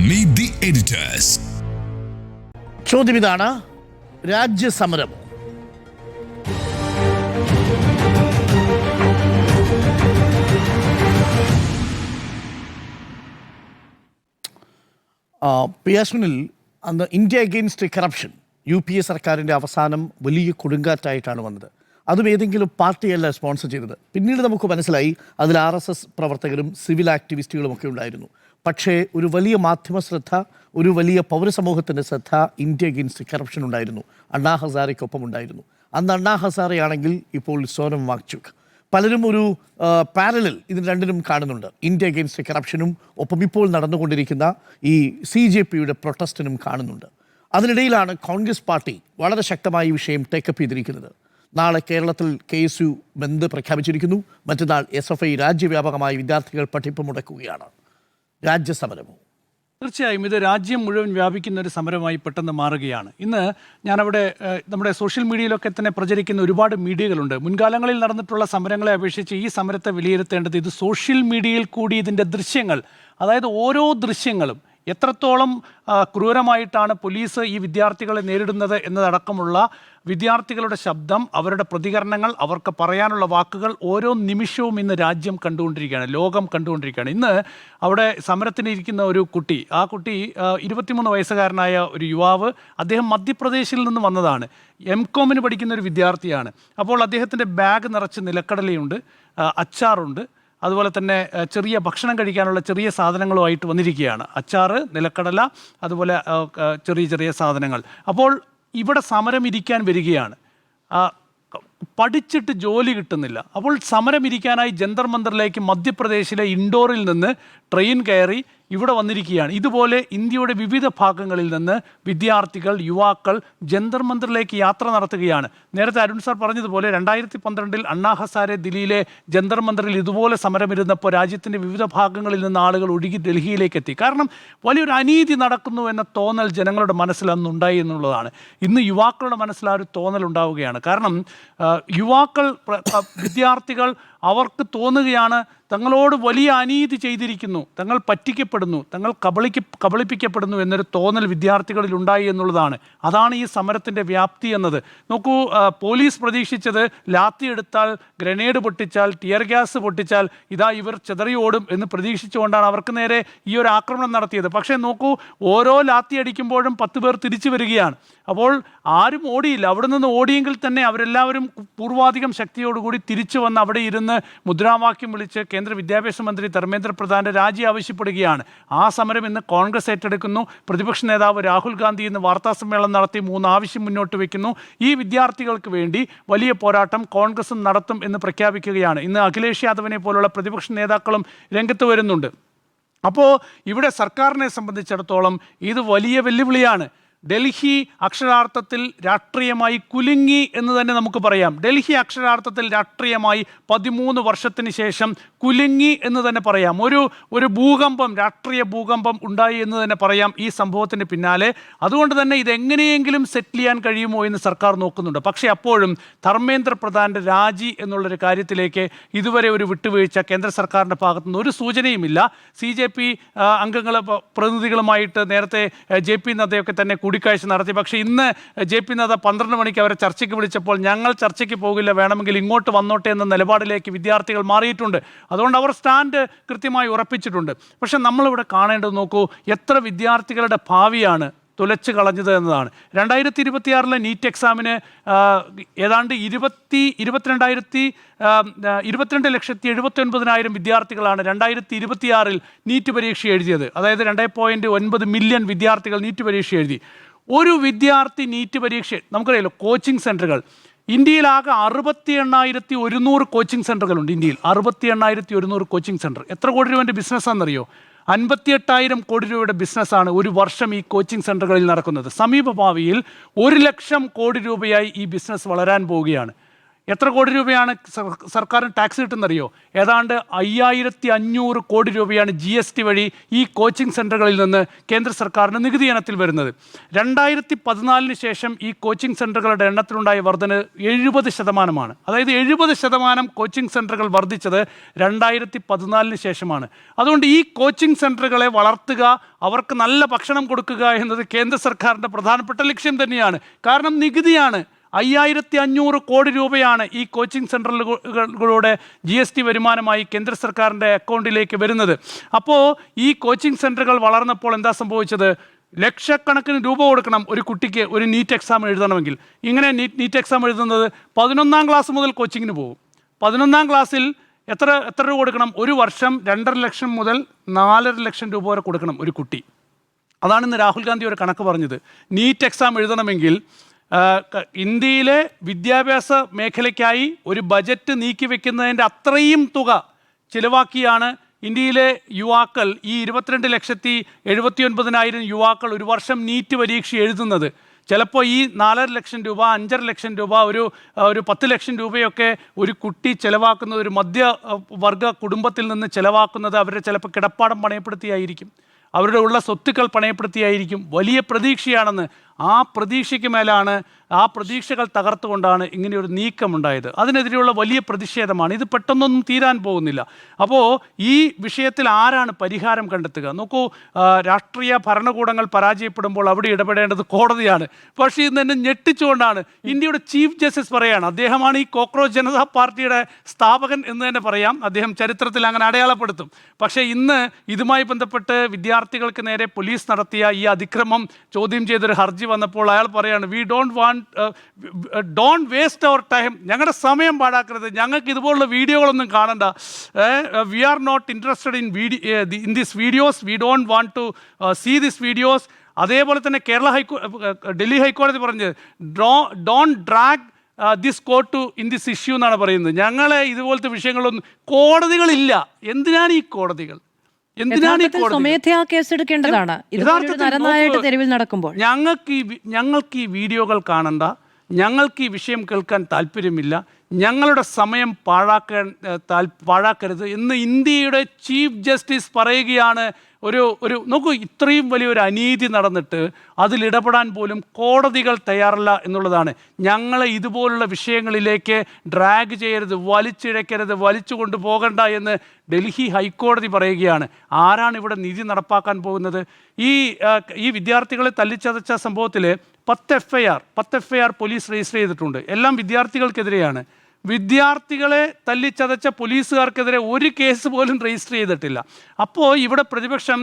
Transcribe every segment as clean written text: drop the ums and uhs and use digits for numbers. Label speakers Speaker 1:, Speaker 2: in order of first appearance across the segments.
Speaker 1: Meet the editors.
Speaker 2: ചോദ്യം ഇതാണ്: രാജ്യസമരം പിയാസ്മിനിൽ അന്ന് ഇന്ത്യ അഗെയിൻസ്റ്റ് കറപ്ഷൻ UPA സർക്കാരിൻ്റെ അവസാനം വലിയ കൊടുങ്കാറ്റായിട്ടാണ് വന്നത്. അതും ഏതെങ്കിലും പാർട്ടിയല്ല സ്പോൺസർ ചെയ്തത്. പിന്നീട് നമുക്ക് മനസ്സിലായി അതിൽ RSS പ്രവർത്തകരും സിവിൽ ആക്ടിവിസ്റ്റുകളും ഒക്കെ ഉണ്ടായിരുന്നു. പക്ഷേ ഒരു വലിയ മാധ്യമ ശ്രദ്ധ, ഒരു വലിയ പൗരസമൂഹത്തിൻ്റെ ശ്രദ്ധ ഇന്ത്യ അഗെയിൻസ്റ്റ് കറപ്ഷൻ ഉണ്ടായിരുന്നു. അണ്ണാ ഹസാരെക്കൊപ്പം ഉണ്ടായിരുന്നു. അന്ന് അണ്ണാ ഹസാരെയാണെങ്കിൽ ഇപ്പോൾ സോനം വാങ്ചുക്. പലരും ഒരു പാരലൽ ഇതിന് രണ്ടിനും കാണുന്നുണ്ട്. ഇന്ത്യ അഗെയിൻസ്റ്റ് കറപ്ഷനും ഒപ്പം ഇപ്പോൾ നടന്നുകൊണ്ടിരിക്കുന്ന ഈ CJPയുടെ പ്രൊട്ടസ്റ്റിനും കാണുന്നുണ്ട്. അതിനിടയിലാണ് കോൺഗ്രസ് പാർട്ടി വളരെ ശക്തമായി ഈ വിഷയം ടേക്കപ്പ് ചെയ്തിരിക്കുന്നത്. നാളെ കേരളത്തിൽ KSU ബന്ദ് പ്രഖ്യാപിച്ചിരിക്കുന്നു. മറ്റന്നാൾ SFI രാജ്യവ്യാപകമായി വിദ്യാർത്ഥികൾ പഠിപ്പ് മുടക്കുകയാണ്. രാജ്യസമരമോ?
Speaker 3: തീർച്ചയായും ഇത് രാജ്യം മുഴുവൻ വ്യാപിക്കുന്ന ഒരു സമരമായി പെട്ടെന്ന് മാറുകയാണ്. ഇന്ന് ഞാനവിടെ നമ്മുടെ സോഷ്യൽ മീഡിയയിലൊക്കെ തന്നെ പ്രചരിക്കുന്ന ഒരുപാട് മീഡിയകളുണ്ട്. മുൻകാലങ്ങളിൽ നടന്നിട്ടുള്ള സമരങ്ങളെ അപേക്ഷിച്ച് ഈ സമരത്തെ വിലയിരുത്തേണ്ടത് ഇത് സോഷ്യൽ മീഡിയയിൽ കൂടി ഇതിൻ്റെ ദൃശ്യങ്ങൾ, അതായത് ഓരോ ദൃശ്യങ്ങളും എത്രത്തോളം ക്രൂരമായിട്ടാണ് പോലീസ് ഈ വിദ്യാർത്ഥികളെ നേരിടുന്നത് എന്നതടക്കമുള്ള വിദ്യാർത്ഥികളുടെ ശബ്ദം, അവരുടെ പ്രതികരണങ്ങൾ, അവർക്ക് പറയാനുള്ള വാക്കുകൾ ഓരോ നിമിഷവും ഇന്ന് രാജ്യം കണ്ടുകൊണ്ടിരിക്കുകയാണ്, ലോകം കണ്ടുകൊണ്ടിരിക്കുകയാണ്. ഇന്ന് അവിടെ സമരത്തിന് ഇരിക്കുന്ന ഒരു കുട്ടി, ആ കുട്ടി 23 വയസ്സുകാരനായ ഒരു യുവാവ്. അദ്ദേഹം മധ്യപ്രദേശിൽ നിന്ന് വന്നതാണ്. MCOM പഠിക്കുന്ന ഒരു വിദ്യാർത്ഥിയാണ്. അപ്പോൾ അദ്ദേഹത്തിൻ്റെ ബാഗ് നിറച്ച് നിലക്കടലയുണ്ട്, അച്ചാറുണ്ട്, അതുപോലെ തന്നെ ചെറിയ ഭക്ഷണം കഴിക്കാനുള്ള ചെറിയ സാധനങ്ങളുമായിട്ട് വന്നിരിക്കുകയാണ്. അച്ചാറ്, നിലക്കടല, അതുപോലെ ചെറിയ ചെറിയ സാധനങ്ങൾ. അപ്പോൾ ഇവിടെ സമരം ഇരിക്കാൻ വരികയാണ്. പഠിച്ചിട്ട് ജോലി കിട്ടുന്നില്ല. അപ്പോൾ സമരം ഇരിക്കാനായി ജന്തർ മന്ദറിലേക്ക് മധ്യപ്രദേശിലെ ഇൻഡോറിൽ നിന്ന് ട്രെയിൻ കയറി ഇവിടെ വന്നിരിക്കുകയാണ്. ഇതുപോലെ ഇന്ത്യയുടെ വിവിധ ഭാഗങ്ങളിൽ നിന്ന് വിദ്യാർത്ഥികൾ, യുവാക്കൾ ജന്തർ മന്ദറിലേക്ക് യാത്ര നടത്തുകയാണ്. നേരത്തെ അരുൺ സാർ പറഞ്ഞതുപോലെ 2012 അണ്ണാ ഹസാരെ ദില്ലിയിലെ ജന്തർ മന്ദറിൽ ഇതുപോലെ സമരമിരുന്നപ്പോൾ രാജ്യത്തിൻ്റെ വിവിധ ഭാഗങ്ങളിൽ നിന്ന് ആളുകൾ ഒഴുകി ഡൽഹിയിലേക്ക് എത്തി. കാരണം വലിയൊരു അനീതി നടക്കുന്നു എന്ന തോന്നൽ ജനങ്ങളുടെ മനസ്സിൽ അന്നുണ്ടായി എന്നുള്ളതാണ്. ഇന്ന് യുവാക്കളുടെ മനസ്സിൽ ആ ഒരു തോന്നൽ ഉണ്ടാവുകയാണ്. കാരണം യുവാക്കൾ, വിദ്യാർത്ഥികൾ, അവർക്ക് തോന്നുകയാണ് തങ്ങളോട് വലിയ അനീതി ചെയ്തിരിക്കുന്നു, തങ്ങൾ പറ്റിക്കപ്പെടുന്നു, തങ്ങൾ കബളിപ്പിക്കപ്പെടുന്നു എന്നൊരു തോന്നൽ വിദ്യാർത്ഥികളിൽ ഉണ്ടായി എന്നുള്ളതാണ്. അതാണ് ഈ സമരത്തിൻ്റെ വ്യാപ്തി എന്നത്. നോക്കൂ, പോലീസ് പ്രതീക്ഷിച്ചത് ലാത്തി എടുത്താൽ, ഗ്രനേഡ് പൊട്ടിച്ചാൽ, ടിയർ ഗ്യാസ് പൊട്ടിച്ചാൽ ഇതാ ഇവർ ചിതറിയോടും എന്ന് പ്രതീക്ഷിച്ചുകൊണ്ടാണ് അവർക്ക് നേരെ ഈ ഒരു ആക്രമണം നടത്തിയത്. പക്ഷേ നോക്കൂ, ഓരോ ലാത്തി അടിക്കുമ്പോഴും 10 പേർ തിരിച്ചു വരികയാണ്. അപ്പോൾ ആരും ഓടിയില്ല. അവിടെ നിന്ന് ഓടിയെങ്കിൽ തന്നെ അവരെല്ലാവരും പൂർവാധികം ശക്തിയോടുകൂടി തിരിച്ചു വന്ന് അവിടെ ഇരുന്ന് മുദ്രാവാക്യം വിളിച്ച് കേന്ദ്ര വിദ്യാഭ്യാസ മന്ത്രി ധർമ്മേന്ദ്ര പ്രധാന്റെ രാജി ആവശ്യപ്പെടുകയാണ്. ആ സമരം ഇന്ന് കോൺഗ്രസ് ഏറ്റെടുക്കുന്നു. പ്രതിപക്ഷ നേതാവ് രാഹുൽ ഗാന്ധി ഇന്ന് വാർത്താസമ്മേളനം നടത്തി 3 ആവശ്യം മുന്നോട്ട് വയ്ക്കുന്നു. ഈ വിദ്യാർത്ഥികൾക്ക് വേണ്ടി വലിയ പോരാട്ടം കോൺഗ്രസും നടത്തും എന്ന് പ്രഖ്യാപിക്കുകയാണ്. ഇന്ന് അഖിലേഷ് യാദവിനെ പോലുള്ള പ്രതിപക്ഷ നേതാക്കളും രംഗത്ത് വരുന്നുണ്ട്. അപ്പോൾ ഇവിടെ സർക്കാരിനെ സംബന്ധിച്ചിടത്തോളം ഇത് വലിയ വെല്ലുവിളിയാണ്. ഡൽഹി അക്ഷരാർത്ഥത്തിൽ രാഷ്ട്രീയമായി കുലുങ്ങി എന്ന് തന്നെ നമുക്ക് പറയാം. ഡൽഹി അക്ഷരാർത്ഥത്തിൽ രാഷ്ട്രീയമായി 13 വർഷത്തിന് ശേഷം കുലുങ്ങി എന്ന് തന്നെ പറയാം. ഒരു ഭൂകമ്പം, രാഷ്ട്രീയ ഭൂകമ്പം ഉണ്ടായി എന്ന് തന്നെ പറയാം ഈ സംഭവത്തിന് പിന്നാലെ. അതുകൊണ്ട് തന്നെ ഇതെങ്ങനെയെങ്കിലും സെറ്റിൽ ചെയ്യാൻ കഴിയുമോ എന്ന് സർക്കാർ നോക്കുന്നുണ്ട്. പക്ഷേ അപ്പോഴും ധർമ്മേന്ദ്ര പ്രധാന്റെ രാജി എന്നുള്ളൊരു കാര്യത്തിലേക്ക് ഇതുവരെ ഒരു വിട്ടുവീഴ്ച കേന്ദ്ര സർക്കാരിൻ്റെ ഭാഗത്തുനിന്ന് ഒരു സൂചനയുമില്ല. CJP അംഗങ്ങൾ, പ്രതിനിധികളുമായിട്ട് നേരത്തെ JP നദ്ദയൊക്കെ തന്നെ കൂടിക്കാഴ്ച നടത്തി. പക്ഷേ ഇന്ന് JP നദ്ദ 12 മണിക്ക് അവരെ ചർച്ചയ്ക്ക് വിളിച്ചപ്പോൾ ഞങ്ങൾ ചർച്ചയ്ക്ക് പോകില്ല, വേണമെങ്കിൽ ഇങ്ങോട്ട് വന്നോട്ടെ എന്ന നിലപാടിലേക്ക് വിദ്യാർത്ഥികൾ മാറിയിട്ടുണ്ട്. അതുകൊണ്ട് അവർ സ്റ്റാൻഡ് കൃത്യമായി ഉറപ്പിച്ചിട്ടുണ്ട്. പക്ഷെ നമ്മളിവിടെ കാണേണ്ടത്, നോക്കൂ, എത്ര വിദ്യാർത്ഥികളുടെ ഭാവിയാണ് തുലച്ച് കളഞ്ഞത് എന്നതാണ്. 2026 നീറ്റ് എക്സാമിന് ഏതാണ്ട് 22,79,000 വിദ്യാർത്ഥികളാണ് 2026 നീറ്റ് പരീക്ഷ എഴുതിയത്. അതായത് 2.9 മില്യൺ വിദ്യാർത്ഥികൾ നീറ്റ് പരീക്ഷ എഴുതി. ഒരു വിദ്യാർത്ഥി നീറ്റ് പരീക്ഷ, നമുക്കറിയാലോ കോച്ചിങ് സെൻറ്ററുകൾ ഇന്ത്യയിലാകെ 68,100 കോച്ചിങ് സെൻറ്ററുകളുണ്ട്. ഇന്ത്യയിൽ 68,100 കോച്ചിങ് സെൻറ്റർ. എത്ര കോടി രൂപൻ്റെ ബിസിനസ്സാണെന്നറിയോ? 58,000 കോടി രൂപയുടെ ബിസിനസ്സാണ് ഒരു വർഷം ഈ കോച്ചിങ് സെൻറ്ററുകളിൽ നടക്കുന്നത്. സമീപഭാവിയിൽ 1 ലക്ഷം കോടി രൂപയായി ഈ ബിസിനസ് വളരാൻ പോവുകയാണ്. എത്ര കോടി രൂപയാണ് സർക്കാരിന് ടാക്സ് കിട്ടുന്നറിയോ? ഏതാണ്ട് 5500 കോടി രൂപയാണ് GST വഴി ഈ കോച്ചിങ് സെൻ്ററുകളിൽ നിന്ന് കേന്ദ്ര സർക്കാരിന് നികുതി ഇനത്തിൽ വരുന്നത്. 2014 ശേഷം ഈ കോച്ചിങ് സെൻ്ററുകളുടെ എണ്ണത്തിലുണ്ടായ വർധന 70%. അതായത് 70% കോച്ചിങ് സെൻ്ററുകൾ വർദ്ധിച്ചത് 2014 ശേഷമാണ്. അതുകൊണ്ട് ഈ കോച്ചിങ് സെൻ്ററുകളെ വളർത്തുക, അവർക്ക് നല്ല ഭക്ഷണം കൊടുക്കുക എന്നത് കേന്ദ്ര സർക്കാരിൻ്റെ പ്രധാനപ്പെട്ട ലക്ഷ്യം തന്നെയാണ്. കാരണം നികുതിയാണ്. 5500 കോടി രൂപയാണ് ഈ കോച്ചിങ് സെൻ്ററുകളുടെ GST വരുമാനമായി കേന്ദ്ര സർക്കാരിൻ്റെ അക്കൗണ്ടിലേക്ക് വരുന്നത്. അപ്പോൾ ഈ കോച്ചിങ് സെൻ്ററുകൾ വളർന്നപ്പോൾ എന്താ സംഭവിച്ചത്? ലക്ഷക്കണക്കിന് രൂപ കൊടുക്കണം ഒരു കുട്ടിക്ക് ഒരു നീറ്റ് എക്സാം എഴുതണമെങ്കിൽ. ഇങ്ങനെ നീറ്റ് എക്സാം എഴുതുന്നത് 11ാം ക്ലാസ് മുതൽ കോച്ചിങ്ങിന് പോകും. 11ാം ക്ലാസ്സിൽ എത്ര രൂപ കൊടുക്കണം? ഒരു വർഷം 2.5 ലക്ഷം മുതൽ 4.5 ലക്ഷം രൂപ വരെ കൊടുക്കണം ഒരു കുട്ടി. അതാണ് ഇന്ന് രാഹുൽ ഗാന്ധി ഒരു കണക്ക് പറഞ്ഞത്. നീറ്റ് എക്സാം എഴുതണമെങ്കിൽ ഇന്ത്യയിലെ വിദ്യാഭ്യാസ മേഖലയ്ക്കായി ഒരു ബജറ്റ് നീക്കി വെക്കുന്നതിൻ്റെ അത്രയും തുക ചിലവാക്കിയാണ് ഇന്ത്യയിലെ യുവാക്കൾ, ഈ 22,79,000 യുവാക്കൾ ഒരു വർഷം നീറ്റ് പരീക്ഷ എഴുതുന്നത്. ചിലപ്പോൾ ഈ 4.5 ലക്ഷം രൂപ, 5.5 ലക്ഷം രൂപ, ഒരു 10 ലക്ഷം രൂപയൊക്കെ ഒരു കുട്ടി ചിലവാക്കുന്നത്, ഒരു മധ്യവർഗ കുടുംബത്തിൽ നിന്ന് ചിലവാക്കുന്നത് അവരുടെ ചിലപ്പോൾ കിടപ്പാടം പണയപ്പെടുത്തിയായിരിക്കും, അവരുടെ ഉള്ള സ്വത്തുക്കൾ പണയപ്പെടുത്തിയായിരിക്കും. വലിയ പ്രതീക്ഷയാണെന്ന്. ആ പ്രതീക്ഷയ്ക്ക് മേലാണ്, ആ പ്രതീക്ഷകൾ തകർത്തുകൊണ്ടാണ് ഇങ്ങനെയൊരു നീക്കമുണ്ടായത്. അതിനെതിരെയുള്ള വലിയ പ്രതിഷേധമാണ്. ഇത് പെട്ടെന്നൊന്നും തീരാൻ പോകുന്നില്ല. അപ്പോൾ ഈ വിഷയത്തിൽ ആരാണ് പരിഹാരം കണ്ടെത്തുക? നോക്കൂ, രാഷ്ട്രീയ ഭരണകൂടങ്ങൾ പരാജയപ്പെടുമ്പോൾ അവിടെ ഇടപെടേണ്ടത് കോടതിയാണ്. പക്ഷേ ഇത് തന്നെ ഞെട്ടിച്ചുകൊണ്ടാണ് ഇന്ത്യയുടെ ചീഫ് ജസ്റ്റിസ് പറയുകയാണ്. അദ്ദേഹമാണ് ഈ കോക്രോച്ച് ജനതാ പാർട്ടിയുടെ സ്ഥാപകൻ എന്ന് തന്നെ പറയാം. അദ്ദേഹം ചരിത്രത്തിൽ അങ്ങനെ അടയാളപ്പെടുത്തും. പക്ഷേ ഇന്ന് ഇതുമായി ബന്ധപ്പെട്ട് വിദ്യാർത്ഥികൾക്ക് നേരെ പോലീസ് നടത്തിയ ഈ അതിക്രമം ചോദ്യം ചെയ്തൊരു ഹർജി വന്നപ്പോൾ അയാൾ പറയാണ്, we don't waste our time, ഞങ്ങളുടെ സമയം പാഴാക്കരുത്, ഞങ്ങൾക്ക് ഇതുപോലുള്ള വീഡിയോകളൊന്നും കാണണ്ട, we are not interested in this videos, we don't want to see this videos. അതേപോലെ തന്നെ ഡൽഹി ഹൈക്കോടതി പറഞ്ഞത് don't drag this court to in this issue എന്നാണ് പറയുന്നത്. ഞങ്ങളെ ഇതുപോലത്തെ വിഷയങ്ങളൊന്നും, കോടതികളില്ല. എന്തിനാണ് ഈ കോടതികൾ?
Speaker 1: സ്വമേധയാ കേസെടുക്കേണ്ടതാണ് തെരുവിൽ നടക്കുമ്പോൾ.
Speaker 3: ഞങ്ങൾക്ക് ഈ വീഡിയോകൾ കാണണ്ട, ഞങ്ങൾക്ക് ഈ വിഷയം കേൾക്കാൻ താല്പര്യമില്ല, ഞങ്ങളുടെ സമയം പാഴാക്കരുത് എന്ന് ഇന്ത്യയുടെ ചീഫ് ജസ്റ്റിസ് പറയുകയാണ്. നോക്കൂ, ഇത്രയും വലിയൊരു അനീതി നടന്നിട്ട് അതിലിടപെടാൻ പോലും കോടതികൾ തയ്യാറല്ല എന്നുള്ളതാണ്. ഞങ്ങളെ ഇതുപോലുള്ള വിഷയങ്ങളിലേക്ക് ഡ്രാഗ് ചെയ്യരുത്, വലിച്ചിഴക്കരുത്, വലിച്ചു കൊണ്ടുപോകണ്ട എന്ന് ഡൽഹി ഹൈക്കോടതി പറയുകയാണ്. ആരാണ് ഇവിടെ നീതി നടപ്പാക്കാൻ പോകുന്നത്? ഈ വിദ്യാർത്ഥികളെ തല്ലിച്ചതച്ച സംഭവത്തിൽ 10 എഫ്ഐആർ പോലീസ് രജിസ്റ്റർ ചെയ്തിട്ടുണ്ട്. എല്ലാം വിദ്യാർത്ഥികൾക്കെതിരെയാണ്. വിദ്യാർത്ഥികളെ തല്ലിച്ചതച്ച പോലീസുകാർക്കെതിരെ ഒരു കേസ് പോലും രജിസ്റ്റർ ചെയ്തിട്ടില്ല. അപ്പോൾ ഇവിടെ പ്രതിപക്ഷം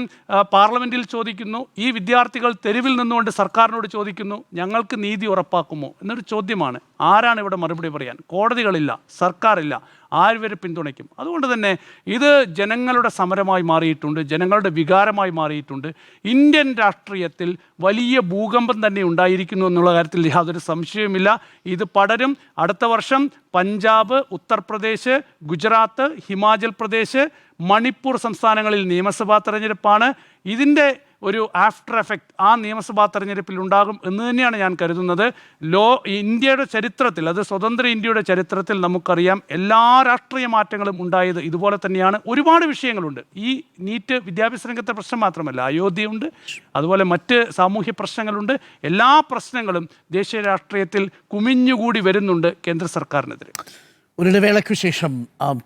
Speaker 3: പാർലമെൻറ്റിൽ ചോദിക്കുന്നു, ഈ വിദ്യാർത്ഥികൾ തെരുവിൽ നിന്നുകൊണ്ട് സർക്കാരിനോട് ചോദിക്കുന്നു, ഞങ്ങൾക്ക് നീതി ഉറപ്പാക്കുമോ എന്നൊരു ചോദ്യമാണ്. ആരാണ് ഇവിടെ മറുപടി പറയാൻ? കോടതികളില്ല, സർക്കാരില്ല, ആരുവരെ പിന്തുണയ്ക്കും? അതുകൊണ്ട് തന്നെ ഇത് ജനങ്ങളുടെ സമരമായി മാറിയിട്ടുണ്ട്, ജനങ്ങളുടെ വികാരമായി മാറിയിട്ടുണ്ട്. ഇന്ത്യൻ രാഷ്ട്രീയത്തിൽ വലിയ ഭൂകമ്പം തന്നെ ഉണ്ടായിരിക്കുന്നു എന്നുള്ള കാര്യത്തിൽ യാതൊരു സംശയവുമില്ല. ഇത് പടരും. അടുത്ത വർഷം പഞ്ചാബ്, ഉത്തർപ്രദേശ്, ഗുജറാത്ത്, ഹിമാചൽ പ്രദേശ്, മണിപ്പൂർ സംസ്ഥാനങ്ങളിൽ നിയമസഭാ തെരഞ്ഞെടുപ്പാണ്. ഇതിൻ്റെ ഒരു ആഫ്റ്റർ എഫക്റ്റ് ആ നിയമസഭാ തെരഞ്ഞെടുപ്പിൽ ഉണ്ടാകും എന്ന് തന്നെയാണ് ഞാൻ കരുതുന്നത്. ഇന്ത്യയുടെ ചരിത്രത്തിൽ, അത് സ്വതന്ത്ര ഇന്ത്യയുടെ ചരിത്രത്തിൽ നമുക്കറിയാം എല്ലാ രാഷ്ട്രീയ മാറ്റങ്ങളും ഉണ്ടായത് ഇതുപോലെ തന്നെയാണ്. ഒരുപാട് വിഷയങ്ങളുണ്ട്. ഈ നീറ്റ് വിദ്യാഭ്യാസ രംഗത്തെ പ്രശ്നം മാത്രമല്ല, അയോധ്യയുണ്ട്, അതുപോലെ മറ്റ് സാമൂഹ്യ പ്രശ്നങ്ങളുണ്ട്. എല്ലാ പ്രശ്നങ്ങളും ദേശീയ രാഷ്ട്രീയത്തിൽ കുമിഞ്ഞുകൂടി വരുന്നുണ്ട് കേന്ദ്ര സർക്കാരിനെതിരെ.
Speaker 2: ഒരിടവേളയ്ക്കു ശേഷം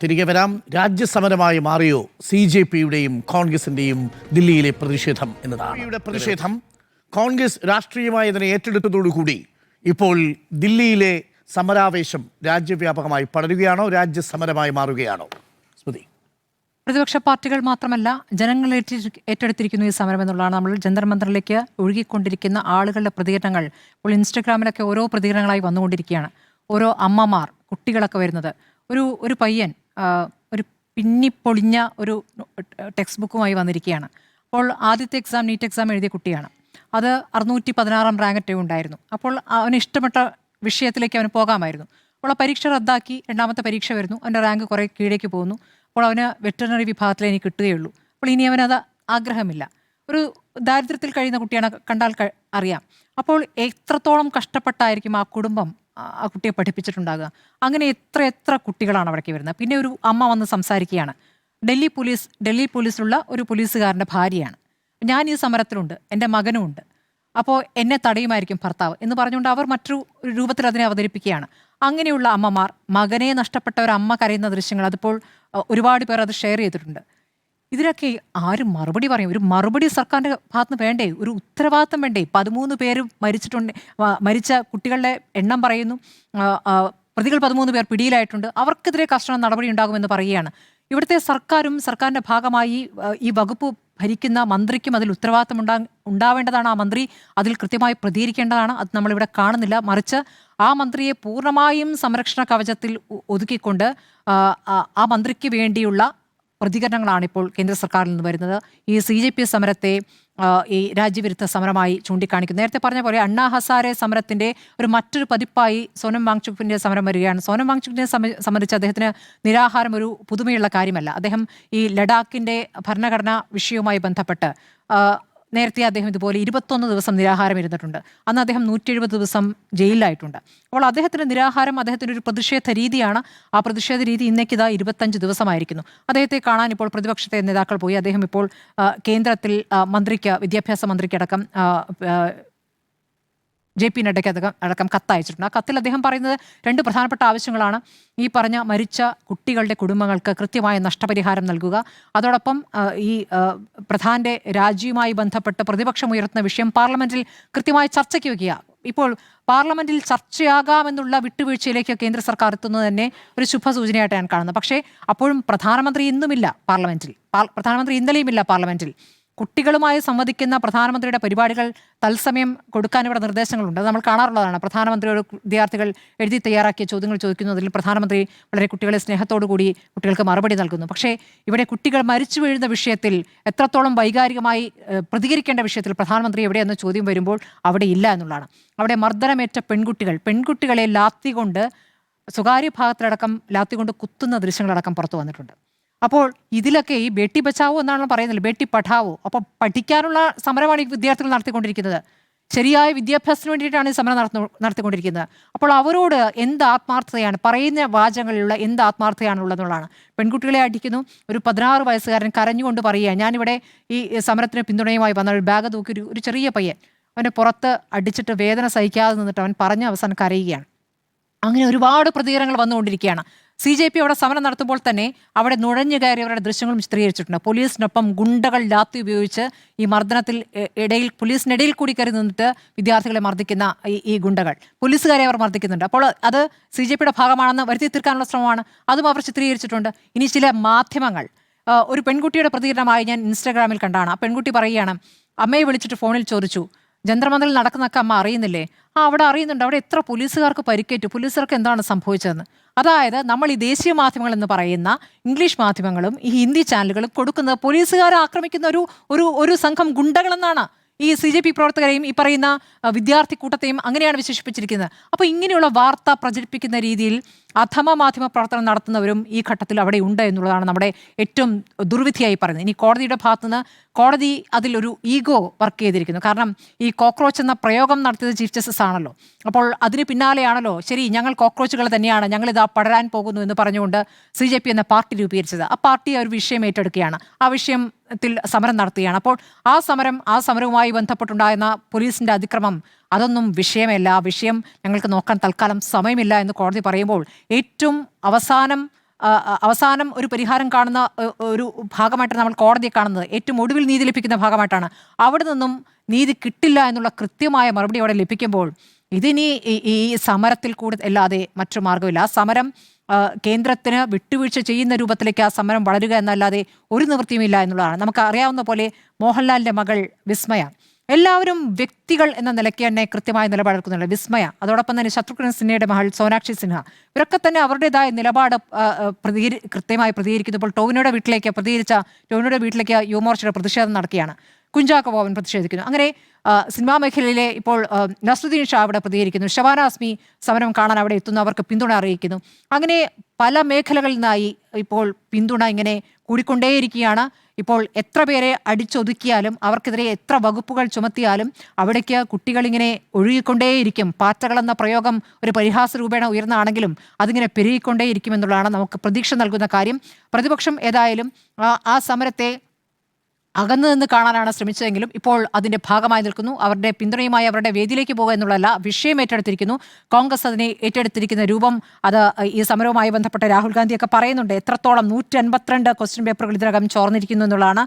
Speaker 2: തിരികെ വരാം. രാജ്യസമരമായി മാറിയോ CJPയുടെയും കോൺഗ്രസിൻ്റെയും ദില്ലിയിലെ പ്രതിഷേധം എന്നതാണ്. പ്രതിഷേധം കോൺഗ്രസ് രാഷ്ട്രീയമായി അതിനെ ഏറ്റെടുത്തതോടുകൂടി ഇപ്പോൾ ദില്ലിയിലെ സമരാവേശം രാജ്യവ്യാപകമായി പടരുകയാണോ, രാജ്യസമരമായി മാറുകയാണോ? സ്മൃതി.
Speaker 4: പ്രതിപക്ഷ പാർട്ടികൾ മാത്രമല്ല, ജനങ്ങൾ ഏറ്റെടുത്തിരിക്കുന്നു ഈ സമരം എന്നുള്ളതാണ്. നമ്മൾ ജന്തർ മന്ദറിലേക്ക് ഒഴുകിക്കൊണ്ടിരിക്കുന്ന ആളുകളുടെ പ്രതികരണങ്ങൾ ഇപ്പോൾ ഇൻസ്റ്റഗ്രാമിലൊക്കെ ഓരോ പ്രതികരണങ്ങളായി വന്നുകൊണ്ടിരിക്കുകയാണ്. ഓരോ അമ്മമാർ, കുട്ടികളൊക്കെ വരുന്നത്. ഒരു പയ്യൻ ഒരു പിന്നിപ്പൊളിഞ്ഞ ഒരു ടെക്സ്റ്റ് ബുക്കുമായി വന്നിരിക്കുകയാണ്. അപ്പോൾ ആദ്യത്തെ എക്സാം നീറ്റ് എക്സാം എഴുതിയ കുട്ടിയാണ്. അത് 616 റാങ്ക് ഉണ്ടായിരുന്നു. അപ്പോൾ അവന് ഇഷ്ടപ്പെട്ട വിഷയത്തിലേക്ക് അവന് പോകാമായിരുന്നു. അപ്പോൾ ആ പരീക്ഷ റദ്ദാക്കി, രണ്ടാമത്തെ പരീക്ഷ വരുന്നു, അവൻ്റെ റാങ്ക് കുറേ കീഴേക്ക് പോകുന്നു. അപ്പോൾ അവന് വെറ്ററിനറി വിഭാഗത്തിലേ എനിക്ക് കിട്ടുകയുള്ളൂ. അപ്പോൾ ഇനി അവനത് ആഗ്രഹമില്ല. ഒരു ദാരിദ്ര്യത്തിൽ കഴിയുന്ന കുട്ടിയാണ്, കണ്ടാൽ അറിയാം. അപ്പോൾ എത്രത്തോളം കഷ്ടപ്പെട്ടായിരിക്കും ആ കുടുംബം ആ കുട്ടിയെ പഠിപ്പിച്ചിട്ടുണ്ടാകുക? അങ്ങനെ എത്ര കുട്ടികളാണ് അവിടേക്ക് വരുന്നത്. പിന്നെ ഒരു അമ്മ വന്ന് സംസാരിക്കുകയാണ്. ഡൽഹി പോലീസിലുള്ള ഒരു പോലീസുകാരൻ്റെ ഭാര്യയാണ്. ഞാൻ ഈ സമരത്തിലുണ്ട്, എൻ്റെ മകനും ഉണ്ട്, അപ്പോൾ എന്നെ തടയുമായിരിക്കും ഭർത്താവ് എന്ന് പറഞ്ഞുകൊണ്ട് അവർ മറ്റൊരു രൂപത്തിൽ അതിനെ അവതരിപ്പിക്കുകയാണ്. അങ്ങനെയുള്ള അമ്മമാർ, മകനെ നഷ്ടപ്പെട്ട ഒരു അമ്മ കരയുന്ന ദൃശ്യങ്ങൾ, അതിപ്പോൾ ഒരുപാട് പേർ അത് ഷെയർ ചെയ്തിട്ടുണ്ട്. ഇതിനൊക്കെ ആരും മറുപടി പറയും? ഒരു മറുപടി സർക്കാരിൻ്റെ ഭാഗത്ത് നിന്ന് വേണ്ടേ? ഒരു ഉത്തരവാദിത്തം വേണ്ടേ? 13 പേര് മരിച്ച കുട്ടികളുടെ എണ്ണം പറയുന്നു. പ്രതികൾ 13 പേർ പിടിയിലായിട്ടുണ്ട്. അവർക്കെതിരെ കർശന നടപടി ഉണ്ടാകുമെന്ന് പറയുകയാണ്. ഇവിടുത്തെ സർക്കാരും സർക്കാരിൻ്റെ ഭാഗമായി ഈ വകുപ്പ് ഭരിക്കുന്ന മന്ത്രിക്കും അതിൽ ഉത്തരവാദിത്തം ഉണ്ടാവേണ്ടതാണ്. ആ മന്ത്രി അതിൽ കൃത്യമായി പ്രതികരിക്കേണ്ടതാണ്. അത് നമ്മളിവിടെ കാണുന്നില്ല. മറിച്ച് ആ മന്ത്രിയെ പൂർണ്ണമായും സംരക്ഷണ കവചത്തിൽ ഒതുക്കിക്കൊണ്ട് ആ മന്ത്രിക്ക് വേണ്ടിയുള്ള പ്രതികരണങ്ങളാണ് ഇപ്പോൾ കേന്ദ്ര സർക്കാരിൽ നിന്ന് വരുന്നത്. ഈ CJP സമരത്തെ ഈ രാജ്യവിരുദ്ധ സമരമായി ചൂണ്ടിക്കാണിക്കുന്നു. നേരത്തെ പറഞ്ഞ പോലെ അണ്ണാ ഹസാരെ സമരത്തിന്റെ മറ്റൊരു പതിപ്പായി സോനം വാങ്ചുക്കിന്റെ സമരം വരികയാണ്. സോനം വാങ്ചുക്കിനെ സംബന്ധിച്ച് അദ്ദേഹത്തിന് നിരാഹാരം ഒരു പുതുമയുള്ള കാര്യമല്ല. അദ്ദേഹം ഈ ലഡാക്കിന്റെ ഭരണഘടനാ വിഷയവുമായി ബന്ധപ്പെട്ട് നേരത്തെ അദ്ദേഹം ഇതുപോലെ 21 ദിവസം നിരാഹാരം ഇരുന്നിട്ടുണ്ട്. അന്ന് അദ്ദേഹം 170 ദിവസം ജയിലിലായിട്ടുണ്ട്. അപ്പോൾ അദ്ദേഹത്തിൻ്റെ നിരാഹാരം അദ്ദേഹത്തിൻ്റെ ഒരു പ്രതിഷേധ രീതിയാണ്. ആ പ്രതിഷേധ രീതി ഇന്നേക്കിതാ 25 ദിവസമായിരിക്കുന്നു. അദ്ദേഹത്തെ കാണാൻ ഇപ്പോൾ പ്രതിപക്ഷത്തെ നേതാക്കൾ പോയി. അദ്ദേഹം ഇപ്പോൾ കേന്ദ്രത്തിൽ വിദ്യാഭ്യാസ മന്ത്രിക്കടക്കം JP നഡ്ഡയ്ക്ക് അടക്കം കത്തയച്ചിട്ടുണ്ട്. ആ കത്തിൽ അദ്ദേഹം പറയുന്നത് 2 പ്രധാനപ്പെട്ട ആവശ്യങ്ങളാണ്. ഈ പറഞ്ഞ മരിച്ച കുട്ടികളുടെ കുടുംബങ്ങൾക്ക് കൃത്യമായ നഷ്ടപരിഹാരം നൽകുക, അതോടൊപ്പം ഈ പ്രധാന്റെ രാജിയുമായി ബന്ധപ്പെട്ട് പ്രതിപക്ഷം ഉയർത്തുന്ന വിഷയം പാർലമെന്റിൽ കൃത്യമായി ചർച്ചയ്ക്ക് വയ്ക്കുക. ഇപ്പോൾ പാർലമെന്റിൽ ചർച്ചയാകാമെന്നുള്ള വിട്ടുവീഴ്ചയിലേക്ക് കേന്ദ്ര സർക്കാർ എത്തുന്നത് തന്നെ ഒരു ശുഭസൂചനയായിട്ട് ഞാൻ കാണുന്നത്. പക്ഷേ അപ്പോഴും പ്രധാനമന്ത്രി ഇന്നുമില്ല പാർലമെന്റിൽ, പ്രധാനമന്ത്രി ഇന്നലെയുമില്ല പാർലമെന്റിൽ. കുട്ടികളുമായി സംവദിക്കുന്ന പ്രധാനമന്ത്രിയുടെ പരിപാടികൾ തത്സമയം കൊടുക്കാൻ ഇവിടെ നിർദ്ദേശങ്ങളുണ്ട്. അത് നമ്മൾ കാണാറുള്ളതാണ്. പ്രധാനമന്ത്രിയോട് വിദ്യാർത്ഥികൾ എഴുതി തയ്യാറാക്കിയ ചോദ്യങ്ങൾ ചോദിക്കുന്നതിൽ പ്രധാനമന്ത്രി വളരെ കുട്ടികളെ സ്നേഹത്തോടു കൂടി കുട്ടികൾക്ക് മറുപടി നൽകുന്നു. പക്ഷേ ഇവിടെ കുട്ടികൾ മരിച്ചു വീഴുന്ന വിഷയത്തിൽ എത്രത്തോളം വൈകാരികമായി പ്രതികരിക്കേണ്ട വിഷയത്തിൽ പ്രധാനമന്ത്രി എവിടെയെന്ന ചോദ്യം വരുമ്പോൾ അവിടെ ഇല്ല എന്നുള്ളതാണ്. അവിടെ മർദ്ദനമേറ്റ പെൺകുട്ടികളെ ലാത്തികൊണ്ട് സ്വകാര്യ ഭാഗത്തിലടക്കം ലാത്തികൊണ്ട് കുത്തുന്ന ദൃശ്യങ്ങളടക്കം പുറത്തു വന്നിട്ടുണ്ട്. അപ്പോൾ ഇതിലൊക്കെ ഈ ബേട്ടി ബച്ചാവോ എന്നാണ് പറയുന്നത്, ബേട്ടി പഠാവോ. അപ്പോൾ പഠിക്കാനുള്ള സമരമാണ് ഈ വിദ്യാർത്ഥികൾ നടത്തിക്കൊണ്ടിരിക്കുന്നത്. ശരിയായ വിദ്യാഭ്യാസത്തിന് വേണ്ടിയിട്ടാണ് ഈ സമരം നടത്തിക്കൊണ്ടിരിക്കുന്നത്. അപ്പോൾ അവരോട് എന്ത് ആത്മാർത്ഥതയാണ്, പറയുന്ന വാചകങ്ങളിലുള്ള എന്ത് ആത്മാർത്ഥതയാണുള്ളതെന്നുള്ളതാണ്. പെൺകുട്ടികളെ അടിക്കുന്നു. ഒരു 16 വയസ്സുകാരൻ കരഞ്ഞുകൊണ്ട് പറയുക, ഞാനിവിടെ ഈ സമരത്തിന് പിന്തുണയുമായി വന്ന ഒരു ബാഗ് തൂക്കി ഒരു ചെറിയ പയ്യൻ അവനെ പുറത്ത് അടിച്ചിട്ട് വേദന സഹിക്കാതെ നിന്നിട്ട് അവൻ പറഞ്ഞ അവസാനം കരയുകയാണ്. അങ്ങനെ ഒരുപാട് പ്രതികരണങ്ങൾ വന്നുകൊണ്ടിരിക്കുകയാണ്. CJP അവിടെ സമരം നടത്തുമ്പോൾ തന്നെ അവിടെ നുഴഞ്ഞു കയറിയവരുടെ ദൃശ്യങ്ങളും ചിത്രീകരിച്ചിട്ടുണ്ട്. പോലീസിനൊപ്പം ഗുണ്ടകൾ ലാത്തി ഉപയോഗിച്ച് ഈ മർദ്ദനത്തിൽ പോലീസിനിടയിൽ കൂടി കയറി നിന്നിട്ട് വിദ്യാർത്ഥികളെ മർദ്ദിക്കുന്ന ഈ ഗുണ്ടകൾ, പോലീസുകാരെ അവർ മർദ്ദിക്കുന്നുണ്ട്. അപ്പോൾ അത് CJPയുടെ ഭാഗമാണെന്ന് വരുത്തി തീർക്കാനുള്ള ശ്രമമാണ്. അതും അവർ ചിത്രീകരിച്ചിട്ടുണ്ട്. ഇനി ചില മാധ്യമങ്ങൾ ഒരു പെൺകുട്ടിയുടെ പ്രതികരണമായി ഞാൻ ഇൻസ്റ്റാഗ്രാമിൽ കണ്ടാണ്. ആ പെൺകുട്ടി പറയുകയാണ്, അമ്മയെ വിളിച്ചിട്ട് ഫോണിൽ ചോദിച്ചു, ജന്തർമന്ദറിൽ നടക്കുന്നൊക്കെ അമ്മ അറിയുന്നില്ലേ? അവിടെ അറിയുന്നുണ്ട്. അവിടെ എത്ര പോലീസുകാർക്ക് പരിക്കേറ്റു, പോലീസുകാർക്ക് എന്താണ് സംഭവിച്ചതെന്ന്. അതായത് നമ്മൾ ഈ ദേശീയ മാധ്യമങ്ങൾ എന്ന് പറയുന്ന ഇംഗ്ലീഷ് മാധ്യമങ്ങളും ഈ ഹിന്ദി ചാനലുകളും കൊടുക്കുന്നത് പോലീസുകാരെ ആക്രമിക്കുന്ന ഒരു സംഘം ഗുണ്ടകളെന്നാണ്. ഈ CJP പ്രവർത്തകരെയും ഈ പറയുന്ന വിദ്യാർത്ഥി കൂട്ടത്തെയും അങ്ങനെയാണ് വിശേഷിപ്പിച്ചിരിക്കുന്നത്. അപ്പോൾ ഇങ്ങനെയുള്ള വാർത്ത പ്രചരിപ്പിക്കുന്ന രീതിയിൽ അധമ മാധ്യമ പ്രവർത്തനം നടത്തുന്നവരും ഈ ഘട്ടത്തിൽ അവിടെ ഉണ്ട് എന്നുള്ളതാണ് നമ്മുടെ ഏറ്റവും ദുർവിധിയായി പറയുന്നത്. ഇനി കോടതിയുടെ ഭാഗത്തുനിന്ന് കോടതി അതിലൊരു ഈഗോ വർക്ക് ചെയ്തിരിക്കുന്നു. കാരണം ഈ കോക്രോച്ച് എന്ന പ്രയോഗം നടത്തിയത് ചീഫ് ജസ്റ്റിസ് ആണല്ലോ. അപ്പോൾ അതിന് പിന്നാലെയാണല്ലോ ശരി ഞങ്ങൾ കോക്രോച്ചുകൾ തന്നെയാണ്, ഞങ്ങളിതാ പടരാൻ പോകുന്നു എന്ന് പറഞ്ഞുകൊണ്ട് CJP എന്ന പാർട്ടി രൂപീകരിച്ചത്. ആ പാർട്ടി ഒരു വിഷയം ഏറ്റെടുക്കുകയാണ്, ആ വിഷയത്തിൽ സമരം നടത്തുകയാണ്. അപ്പോൾ ആ സമരവുമായി ബന്ധപ്പെട്ടുണ്ടായിരുന്ന പോലീസിന്റെ അതിക്രമം അതൊന്നും വിഷയമല്ല, ആ വിഷയം ഞങ്ങൾക്ക് നോക്കാൻ തൽക്കാലം സമയമില്ല എന്ന് കോടതി പറയുമ്പോൾ ഏറ്റവും അവസാനം ഒരു പരിഹാരം കാണുന്ന ഒരു ഭാഗമായിട്ടാണ് നമ്മൾ കോടതിയെ കാണുന്നത്. ഏറ്റവും ഒടുവിൽ നീതി ലഭിക്കുന്ന ഭാഗമായിട്ടാണ്. അവിടെ നിന്നും നീതി കിട്ടില്ല എന്നുള്ള കൃത്യമായ മറുപടി അവിടെ ലഭിക്കുമ്പോൾ ഇതിനി ഈ സമരത്തിൽ കൂടെ അല്ലാതെ മറ്റു മാർഗമില്ല. ആ സമരം കേന്ദ്രത്തിന് വിട്ടുവീഴ്ച ചെയ്യുന്ന രൂപത്തിലേക്ക് ആ സമരം വളരുക എന്നല്ലാതെ ഒരു നിവൃത്തിയുമില്ല എന്നുള്ളതാണ്. നമുക്ക് അറിയാവുന്ന പോലെ മോഹൻലാലിൻ്റെ മകൾ വിസ്മയ, എല്ലാവരും വ്യക്തികൾ എന്ന നിലയ്ക്ക് തന്നെ കൃത്യമായ നിലപാടെടുക്കുന്നുണ്ട്. വിസ്മയ, അതോടൊപ്പം തന്നെ ശത്രുഘ്ന സിൻഹയുടെ മകൾ സോനാക്ഷി സിൻഹ, ഇവരൊക്കെ തന്നെ അവരുടേതായ നിലപാട് കൃത്യമായി പ്രതികരിക്കുന്നു. ടോവിനോയുടെ വീട്ടിലേക്ക് യുവമോർച്ചയുടെ പ്രതിഷേധം നടക്കുകയാണ്. കുഞ്ചാക്കോ ബോബൻ പ്രതിഷേധിക്കുന്നു. അങ്ങനെ സിനിമാ മേഖലയിലെ ഇപ്പോൾ നസ്രുദ്ദീൻ ഷാ അവിടെ പ്രതികരിക്കുന്നു. ഷബാന ആസ്മി സമരം കാണാൻ അവിടെ എത്തുന്നു, അവർക്ക് പിന്തുണ അറിയിക്കുന്നു. അങ്ങനെ പല മേഖലകളിൽ നിന്നായി ഇപ്പോൾ പിന്തുണ ഇങ്ങനെ കൂടിക്കൊണ്ടേയിരിക്കുകയാണ്. ഇപ്പോൾ എത്ര പേരെ അടിച്ചൊതുക്കിയാലും അവർക്കെതിരെ എത്ര വകുപ്പുകൾ ചുമത്തിയാലും അവിടേക്ക് കുട്ടികളിങ്ങനെ ഒഴുകിക്കൊണ്ടേയിരിക്കും. പാറ്റകളെന്ന പ്രയോഗം ഒരു പരിഹാസ രൂപേണ ഉയർന്നാണെങ്കിലും അതിങ്ങനെ പെരുകിക്കൊണ്ടേയിരിക്കുമെന്നുള്ളതാണ് നമുക്ക് പ്രതീക്ഷ നൽകുന്ന കാര്യം. പ്രതിപക്ഷം ഏതായാലും ആ സമരത്തെ അകന്നു നിന്ന് കാണാനാണ് ശ്രമിച്ചതെങ്കിലും ഇപ്പോൾ അതിന്റെ ഭാഗമായി നിൽക്കുന്നു. അവരുടെ പിന്തുണയുമായി അവരുടെ വേദിയിലേക്ക് പോകുക എന്നുള്ളതല്ല, വിഷയം ഏറ്റെടുത്തിരിക്കുന്നു. കോൺഗ്രസ് അതിനെ ഏറ്റെടുത്തിരിക്കുന്ന രൂപം അത് ഈ സമരവുമായി ബന്ധപ്പെട്ട രാഹുൽ ഗാന്ധിയൊക്കെ പറയുന്നുണ്ട്. എത്രത്തോളം 152 ക്വസ്റ്റ്യൻ പേപ്പറുകൾ ഇതിനകം ചോർന്നിരിക്കുന്നു എന്നുള്ളതാണ്.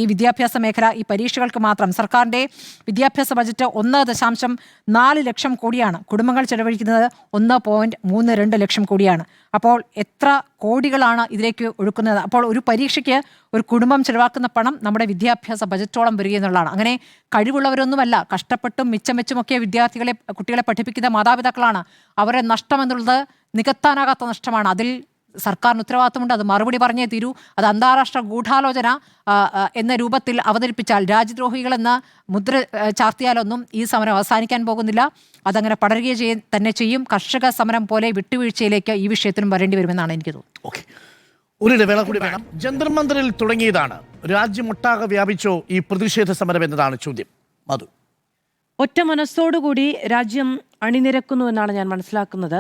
Speaker 4: ഈ വിദ്യാഭ്യാസ മേഖല, ഈ പരീക്ഷകൾക്ക് മാത്രം സർക്കാരിന്റെ വിദ്യാഭ്യാസ ബജറ്റ് 1.4 ലക്ഷം കോടിയാണ്. കുടുംബങ്ങൾ ചെലവഴിക്കുന്നത് 1.32 ലക്ഷം കോടിയാണ്. അപ്പോൾ എത്ര കോടികളാണ് ഇതിലേക്ക് ഒഴുക്കുന്നത്? അപ്പോൾ ഒരു പരീക്ഷയ്ക്ക് ഒരു കുടുംബം ചെലവാക്കുന്ന പണം നമ്മുടെ വിദ്യാഭ്യാസ ബജറ്റോളം വരിക എന്നുള്ളതാണ്. അങ്ങനെ കഴിവുള്ളവരൊന്നുമല്ല, കഷ്ടപ്പെട്ടും മിച്ചം വെച്ചുമൊക്കെ കുട്ടികളെ പഠിപ്പിക്കുന്ന മാതാപിതാക്കളാണ്. അവരെ നഷ്ടമെന്നുള്ളത് നികത്താനാകാത്ത നഷ്ടമാണ്. അതിൽ സർക്കാരിന് ഉത്തരവാദിത്തമുണ്ട്. അത് മറുപടി പറഞ്ഞേ തീരൂ. അത് അന്താരാഷ്ട്ര ഗൂഢാലോചന എന്ന രൂപത്തിൽ അവതരിപ്പിച്ചാൽ, രാജ്യദ്രോഹികളെന്ന് മുദ്ര ചാർത്തിയാലൊന്നും ഈ സമരം അവസാനിക്കാൻ പോകുന്നില്ല. അതങ്ങനെ പടരുകയും തന്നെ ചെയ്യും. കർഷക സമരം പോലെ വിട്ടുവീഴ്ചയിലേക്ക് ഈ വിഷയത്തിലും വരേണ്ടി വരുമെന്നാണ് എനിക്ക് തോന്നുന്നത്.
Speaker 2: ഓക്കെ, ഒരു ഇടവേള കൂടി വേണം. ജന്തർ മന്ദിറിൽ തുടങ്ങിയതാണ്, രാജ്യമൊട്ടാകെ വ്യാപിച്ചോ ഈ പ്രതിഷേധ സമരം എന്നതാണ് ചോദ്യം. മധു,
Speaker 1: ഒറ്റ മനസ്സോടുകൂടി രാജ്യം അണിനിരക്കുന്നു എന്നാണ് ഞാൻ മനസ്സിലാക്കുന്നത്.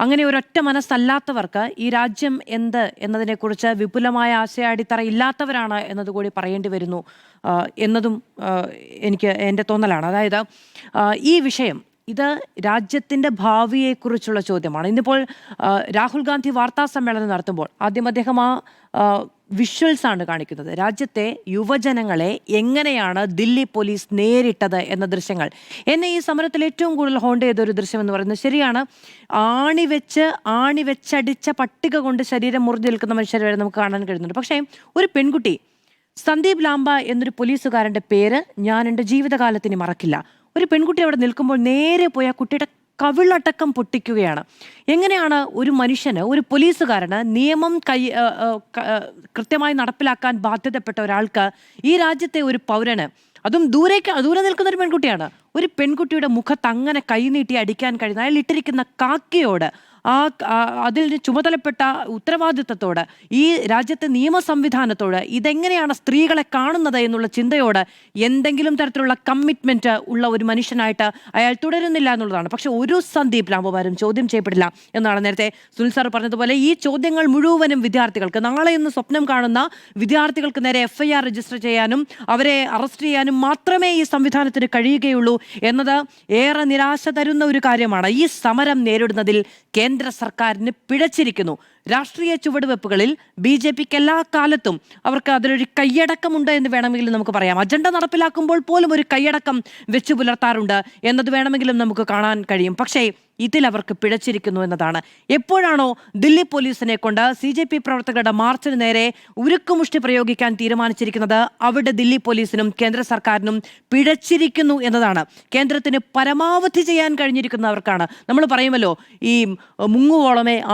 Speaker 1: അങ്ങനെ ഒരൊറ്റ മനസ്സല്ലാത്തവർക്ക് ഈ രാജ്യം എന്ത് എന്നതിനെക്കുറിച്ച് വിപുലമായ ആശയാടിത്തറ ഇല്ലാത്തവരാണ് എന്നതുകൂടി പറയേണ്ടി വരുന്നു എന്നതും എൻ്റെ തോന്നലാണ്. അതായത് ഈ വിഷയം ഇത് രാജ്യത്തിൻ്റെ ഭാവിയെക്കുറിച്ചുള്ള ചോദ്യമാണ്. ഇന്നിപ്പോൾ രാഹുൽ ഗാന്ധി വാർത്താ സമ്മേളനം നടത്തുമ്പോൾ ആദ്യം അദ്ദേഹം വിഷ്വൽസ് ആണ് കാണിക്കുന്നത്. രാജ്യത്തെ യുവജനങ്ങളെ എങ്ങനെയാണ് ദില്ലി പോലീസ് നേരിട്ടത് എന്ന ദൃശ്യങ്ങൾ. എന്നെ ഈ സമരത്തിൽ ഏറ്റവും കൂടുതൽ ഹോണ്ട് ചെയ്ത ഒരു ദൃശ്യം എന്ന് പറയുന്നത്, ശരിയാണ്, ആണിവെച്ചടിച്ച പട്ടിക കൊണ്ട് ശരീരം മുറിഞ്ഞു നിൽക്കുന്ന മനുഷ്യരെ വരെ നമുക്ക് കാണാൻ കഴിയുന്നുണ്ട്. പക്ഷേ ഒരു പെൺകുട്ടി, സന്ദീപ് ലാംബ എന്നൊരു പോലീസുകാരൻ്റെ പേര് ഞാൻ എൻ്റെ ജീവിതകാലത്തിന് മറക്കില്ല. ഒരു പെൺകുട്ടി അവിടെ നിൽക്കുമ്പോൾ നേരെ പോയി ആ കുട്ടിയുടെ കവിളടക്കം പൊട്ടിക്കുകയാണ്. എങ്ങനെയാണ് ഒരു മനുഷ്യന്, ഒരു പോലീസുകാരന് നിയമം കൃത്യമായി നടപ്പിലാക്കാൻ ബാധ്യതപ്പെട്ട ഒരാൾക്ക്, ഈ രാജ്യത്തെ ഒരു പൗരന്, അതും ദൂരെ നിൽക്കുന്ന ഒരു പെൺകുട്ടിയാണ്, ഒരു പെൺകുട്ടിയുടെ മുഖത്ത് അങ്ങനെ കൈനീട്ടി അടിക്കാൻ കഴിയുന്ന, അയാൾ ഇട്ടിരിക്കുന്ന കാക്കിയോട്, അതിൽ ചുമതലപ്പെട്ട ഉത്തരവാദിത്തത്തോട്, ഈ രാജ്യത്തെ നിയമ സംവിധാനത്തോട്, ഇതെങ്ങനെയാണ് സ്ത്രീകളെ കാണുന്നത് എന്നുള്ള ചിന്തയോട് എന്തെങ്കിലും തരത്തിലുള്ള കമ്മിറ്റ്മെന്റ് ഉള്ള ഒരു മനുഷ്യനായിട്ട് അയാൾ തുടരുന്നില്ല എന്നുള്ളതാണ്. പക്ഷെ ഒരു സന്ദീപ് ലാംബമാരും ചോദ്യം ചെയ്യപ്പെടില്ല എന്നാണ് നേരത്തെ സുനിൽ സാർ പറഞ്ഞതുപോലെ. ഈ ചോദ്യങ്ങൾ മുഴുവനും വിദ്യാർത്ഥികൾക്ക്, നാളെ ഇന്ന് സ്വപ്നം കാണുന്ന വിദ്യാർത്ഥികൾക്ക് നേരെ FIR രജിസ്റ്റർ ചെയ്യാനും അവരെ അറസ്റ്റ് ചെയ്യാനും മാത്രമേ ഈ സംവിധാനത്തിന് കഴിയുകയുള്ളൂ എന്നത് ഏറെ നിരാശ തരുന്ന ഒരു കാര്യമാണ്. ഈ സമരം നേരിടുന്നതിൽ കേന്ദ്ര സർക്കാരിന് പിഴച്ചിരിക്കുന്നു. രാഷ്ട്രീയ ചുവടുവെപ്പുകളിൽ BJPക്ക് എല്ലാ കാലത്തും അവർക്ക് അതിലൊരു കൈയടക്കമുണ്ട് എന്ന് വേണമെങ്കിലും നമുക്ക് പറയാം. അജണ്ട നടപ്പിലാക്കുമ്പോൾ പോലും ഒരു കൈയടക്കം വെച്ചു പുലർത്താറുണ്ട് എന്നത് വേണമെങ്കിലും നമുക്ക് കാണാൻ കഴിയും. പക്ഷേ ഇതിൽ അവർക്ക് പിഴച്ചിരിക്കുന്നു എന്നതാണ്. എപ്പോഴാണോ ദില്ലി പോലീസിനെ കൊണ്ട് CJP പ്രവർത്തകരുടെ മാർച്ചിന് നേരെ ഉരുക്കുമുഷ്ടി പ്രയോഗിക്കാൻ തീരുമാനിച്ചിരിക്കുന്നത്, അവിടെ ദില്ലി പോലീസിനും കേന്ദ്ര സർക്കാരിനും പിഴച്ചിരിക്കുന്നു എന്നതാണ്. കേന്ദ്രത്തിന് പരമാവധി ചെയ്യാൻ കഴിഞ്ഞിരിക്കുന്നവർക്കാണ്. നമ്മൾ പറയുമല്ലോ, ഈ